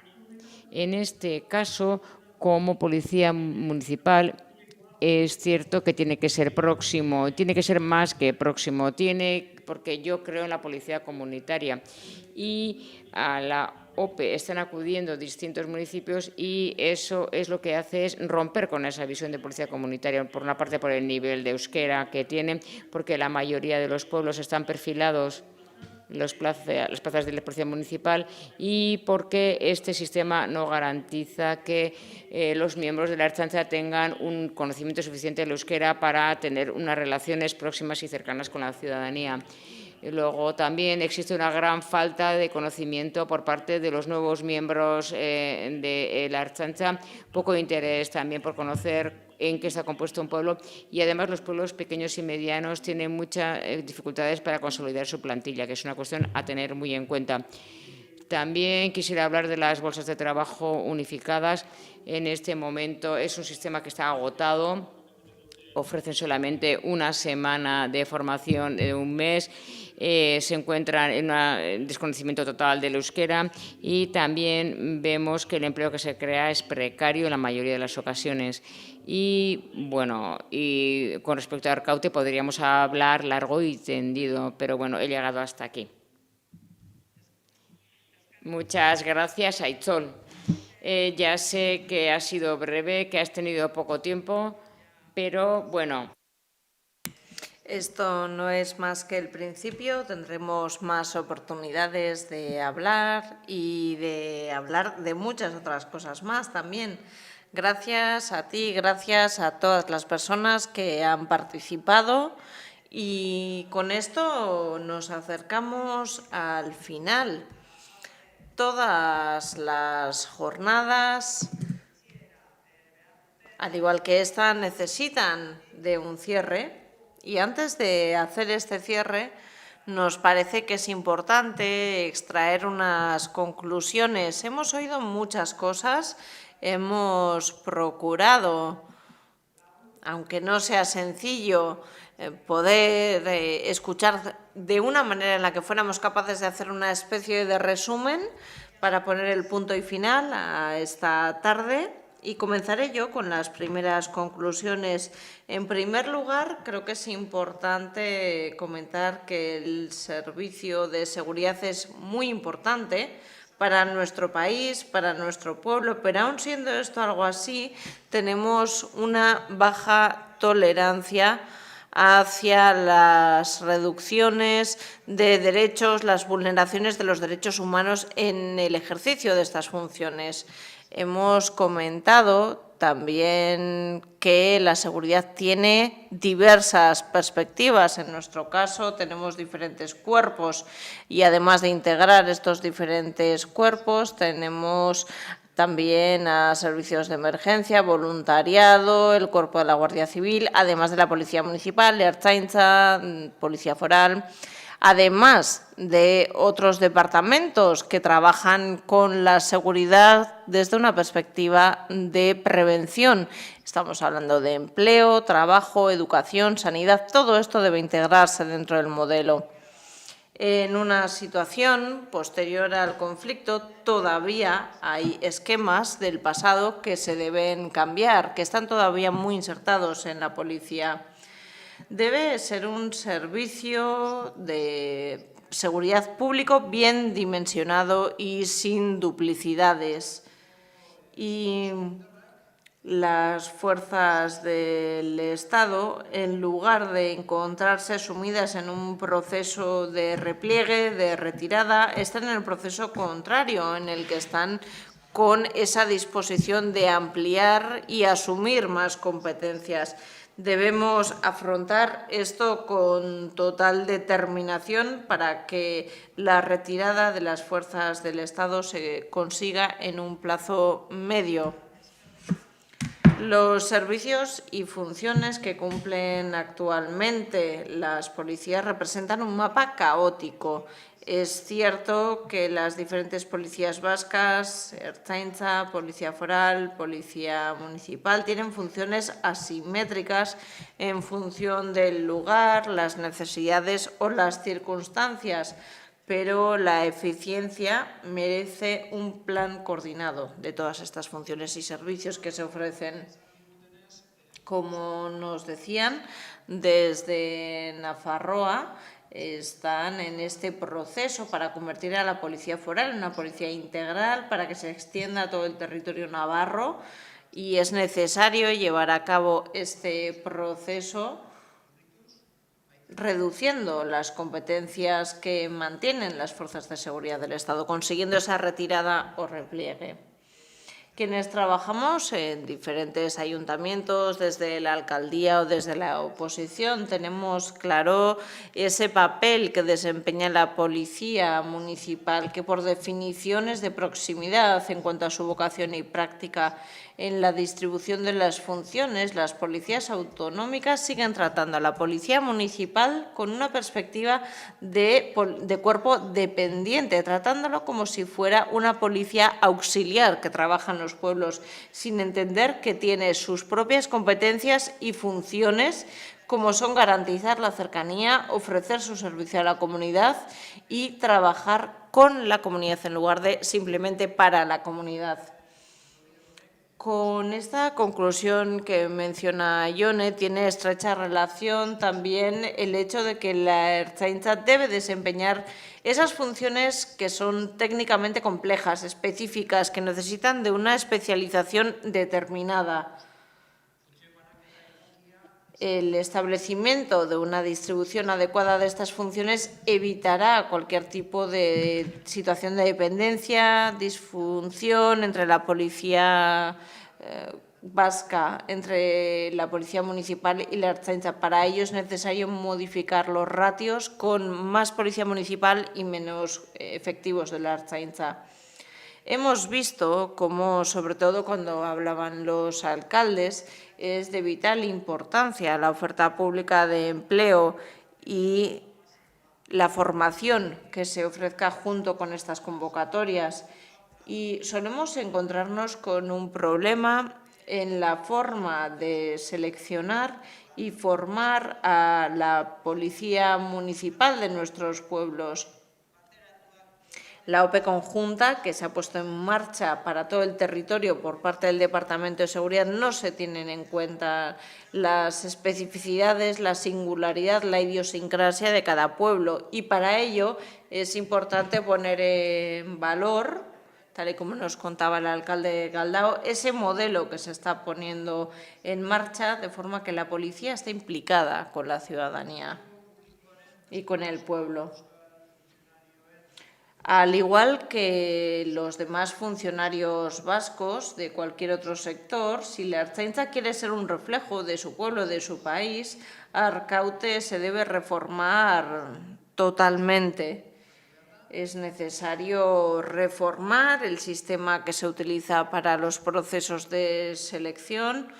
En este caso, como policía municipal, es cierto que tiene que ser próximo, tiene que ser más que próximo, porque yo creo en la policía comunitaria, y a la OPE están acudiendo distintos municipios, y eso es lo que hace es romper con esa visión de policía comunitaria, por una parte por el nivel de euskera que tienen, porque la mayoría de los pueblos están perfilados las plazas de la policía municipal, y porque este sistema no garantiza que los miembros de la Ertzaintza tengan un conocimiento suficiente del euskera para tener unas relaciones próximas y cercanas con la ciudadanía. Luego también existe una gran falta de conocimiento por parte de los nuevos miembros de la Ertzaintza, poco interés también por conocer en qué está compuesto un pueblo, y además los pueblos pequeños y medianos tienen muchas dificultades para consolidar su plantilla, que es una cuestión a tener muy en cuenta. También quisiera hablar de las bolsas de trabajo unificadas. En este momento es un sistema que está agotado. Ofrecen solamente una semana de formación de un mes, se encuentran en un desconocimiento total del euskera, y también vemos que el empleo que se crea es precario en la mayoría de las ocasiones. Y bueno, y con respecto a Arkaute podríamos hablar largo y tendido, pero bueno, he llegado hasta aquí. Muchas gracias, Aitzol. Ya sé que ha sido breve, que has tenido poco tiempo, pero bueno. Esto no es más que el principio, tendremos más oportunidades de hablar y de hablar de muchas otras cosas más también. Gracias a ti, gracias a todas las personas que han participado, y con esto nos acercamos al final. Todas las jornadas, al igual que esta, necesitan de un cierre. Y antes de hacer este cierre, nos parece que es importante extraer unas conclusiones. Hemos oído muchas cosas, hemos procurado aunque no sea sencillo poder escuchar de una manera en la que fuéramos capaces de hacer una especie de resumen para poner el punto y final a esta tarde. Y comenzaré yo con las primeras conclusiones. En primer lugar, creo que es importante comentar que el servicio de seguridad es muy importante para nuestro país, para nuestro pueblo, pero aun siendo esto algo así, tenemos una baja tolerancia hacia las reducciones de derechos, las vulneraciones de los derechos humanos en el ejercicio de estas funciones. Hemos comentado también que la seguridad tiene diversas perspectivas. En nuestro caso tenemos diferentes cuerpos y además de integrar estos diferentes cuerpos tenemos también a servicios de emergencia, voluntariado, el cuerpo de la Guardia Civil, además de la Policía Municipal, Ertzaintza, Policía Foral, además de otros departamentos que trabajan con la seguridad desde una perspectiva de prevención. Estamos hablando de empleo, trabajo, educación, sanidad, todo esto debe integrarse dentro del modelo. En una situación posterior al conflicto todavía hay esquemas del pasado que se deben cambiar, que están todavía muy insertados en la policía. Debe ser un servicio de seguridad público bien dimensionado y sin duplicidades. Y las fuerzas del Estado, en lugar de encontrarse sumidas en un proceso de repliegue, de retirada, están en el proceso contrario, en el que están con esa disposición de ampliar y asumir más competencias. Debemos afrontar esto con total determinación para que la retirada de las fuerzas del Estado se consiga en un plazo medio. Los servicios y funciones que cumplen actualmente las policías representan un mapa caótico. Es cierto que las diferentes policías vascas, Ertzaintza, Policía Foral, Policía Municipal, tienen funciones asimétricas en función del lugar, las necesidades o las circunstancias, pero la eficiencia merece un plan coordinado de todas estas funciones y servicios que se ofrecen. Como nos decían, desde Nafarroa están en este proceso para convertir a la Policía Foral en una policía integral para que se extienda a todo el territorio navarro, y es necesario llevar a cabo este proceso reduciendo las competencias que mantienen las fuerzas de seguridad del Estado, consiguiendo esa retirada o repliegue. Quienes trabajamos en diferentes ayuntamientos, desde la alcaldía o desde la oposición, tenemos claro ese papel que desempeña la policía municipal, que por definición es de proximidad en cuanto a su vocación y práctica. En la distribución de las funciones, las policías autonómicas siguen tratando a la policía municipal con una perspectiva de cuerpo dependiente, tratándolo como si fuera una policía auxiliar que trabaja en los pueblos, sin entender que tiene sus propias competencias y funciones, como son garantizar la cercanía, ofrecer su servicio a la comunidad y trabajar con la comunidad en lugar de simplemente para la comunidad. Con esta conclusión que menciona Ione, tiene estrecha relación también el hecho de que la Ertzaintza debe desempeñar esas funciones que son técnicamente complejas, específicas, que necesitan de una especialización determinada. El establecimiento de una distribución adecuada de estas funciones evitará cualquier tipo de situación de dependencia, disfunción entre la policía vasca, entre la policía municipal y la Ertzaintza. Para ello es necesario modificar los ratios con más policía municipal y menos efectivos de la Ertzaintza. Hemos visto cómo, sobre todo cuando hablaban los alcaldes, es de vital importancia la oferta pública de empleo y la formación que se ofrezca junto con estas convocatorias. Y solemos encontrarnos con un problema en la forma de seleccionar y formar a la policía municipal de nuestros pueblos. La OPE conjunta, que se ha puesto en marcha para todo el territorio por parte del Departamento de Seguridad, no se tienen en cuenta las especificidades, la singularidad, la idiosincrasia de cada pueblo. Y para ello es importante poner en valor, tal y como nos contaba el alcalde de Galdao, ese modelo que se está poniendo en marcha, de forma que la policía esté implicada con la ciudadanía y con el pueblo. Al igual que los demás funcionarios vascos de cualquier otro sector, si la Ertzaintza quiere ser un reflejo de su pueblo, de su país, Arkaute se debe reformar totalmente. Es necesario reformar el sistema que se utiliza para los procesos de selección.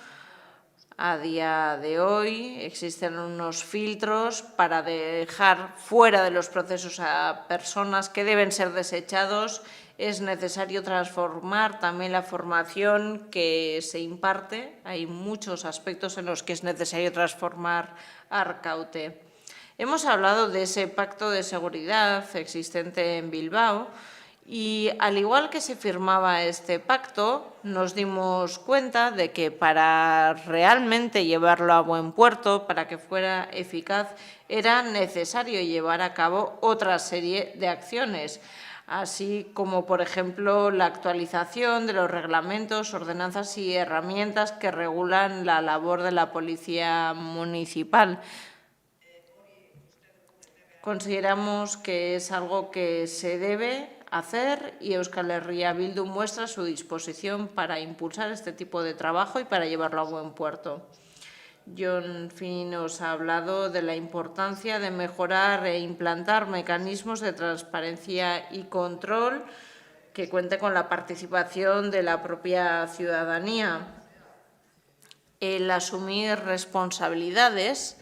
A día de hoy existen unos filtros para dejar fuera de los procesos a personas que deben ser desechados. Es necesario transformar también la formación que se imparte. Hay muchos aspectos en los que es necesario transformar Arkaute. Hemos hablado de ese pacto de seguridad existente en Bilbao. Y al igual que se firmaba este pacto, nos dimos cuenta de que para realmente llevarlo a buen puerto, para que fuera eficaz, era necesario llevar a cabo otra serie de acciones, así como, por ejemplo, la actualización de los reglamentos, ordenanzas y herramientas que regulan la labor de la Policía Municipal. Consideramos que es algo que se debe hacer y Euskal Herria Bildu muestra su disposición para impulsar este tipo de trabajo y para llevarlo a buen puerto. Jon Fini nos ha hablado de la importancia de mejorar e implantar mecanismos de transparencia y control que cuente con la participación de la propia ciudadanía. El asumir responsabilidades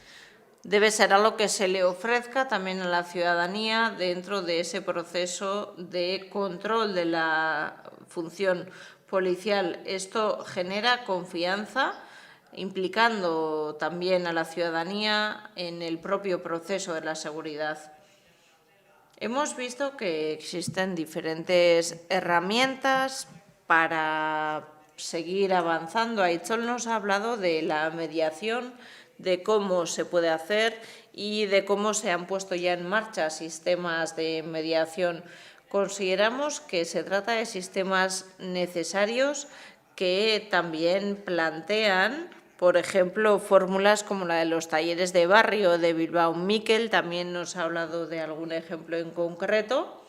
debe ser algo que se le ofrezca también a la ciudadanía dentro de ese proceso de control de la función policial. Esto genera confianza, implicando también a la ciudadanía en el propio proceso de la seguridad. Hemos visto que existen diferentes herramientas para seguir avanzando. Aitzol nos ha hablado de la mediación, de cómo se puede hacer y de cómo se han puesto ya en marcha sistemas de mediación. Consideramos que se trata de sistemas necesarios que también plantean, por ejemplo, fórmulas como la de los talleres de barrio de Bilbao. Miquel también nos ha hablado de algún ejemplo en concreto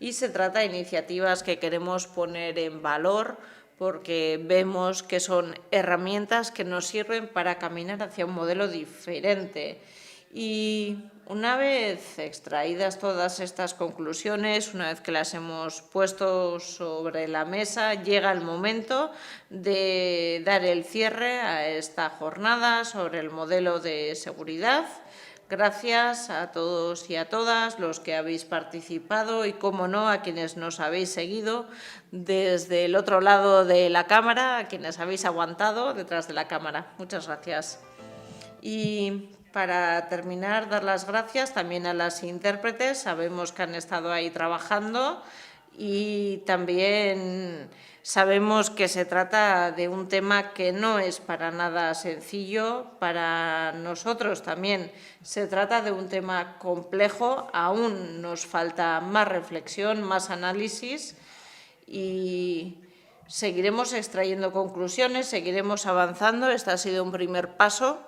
y se trata de iniciativas que queremos poner en valor porque vemos que son herramientas que nos sirven para caminar hacia un modelo diferente. Y una vez extraídas todas estas conclusiones, una vez que las hemos puesto sobre la mesa, llega el momento de dar el cierre a esta jornada sobre el modelo de seguridad. Gracias a todos y a todas los que habéis participado y, cómo no, a quienes nos habéis seguido desde el otro lado de la cámara, a quienes habéis aguantado detrás de la cámara. Muchas gracias. Y para terminar, dar las gracias también a las intérpretes. Sabemos que han estado ahí trabajando y también sabemos que se trata de un tema que no es para nada sencillo. Para nosotros también se trata de un tema complejo. Aún nos falta más reflexión, más análisis y seguiremos extrayendo conclusiones, seguiremos avanzando. Este ha sido un primer paso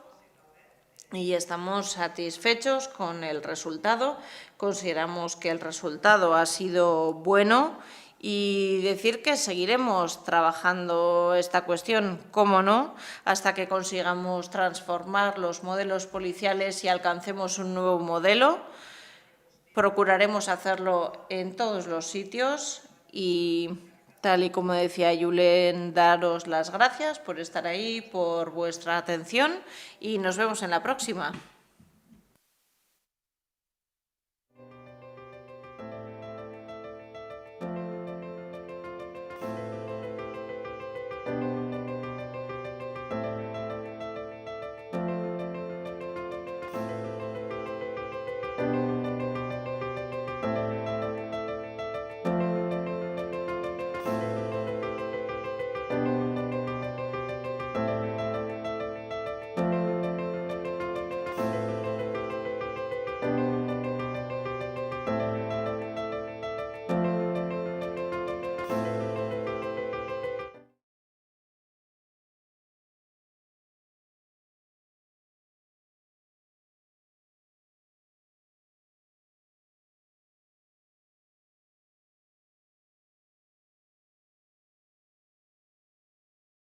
y estamos satisfechos con el resultado. Consideramos que el resultado ha sido bueno y decir que seguiremos trabajando esta cuestión, cómo no, hasta que consigamos transformar los modelos policiales y alcancemos un nuevo modelo. Procuraremos hacerlo en todos los sitios y, tal y como decía Julen, daros las gracias por estar ahí, por vuestra atención y nos vemos en la próxima.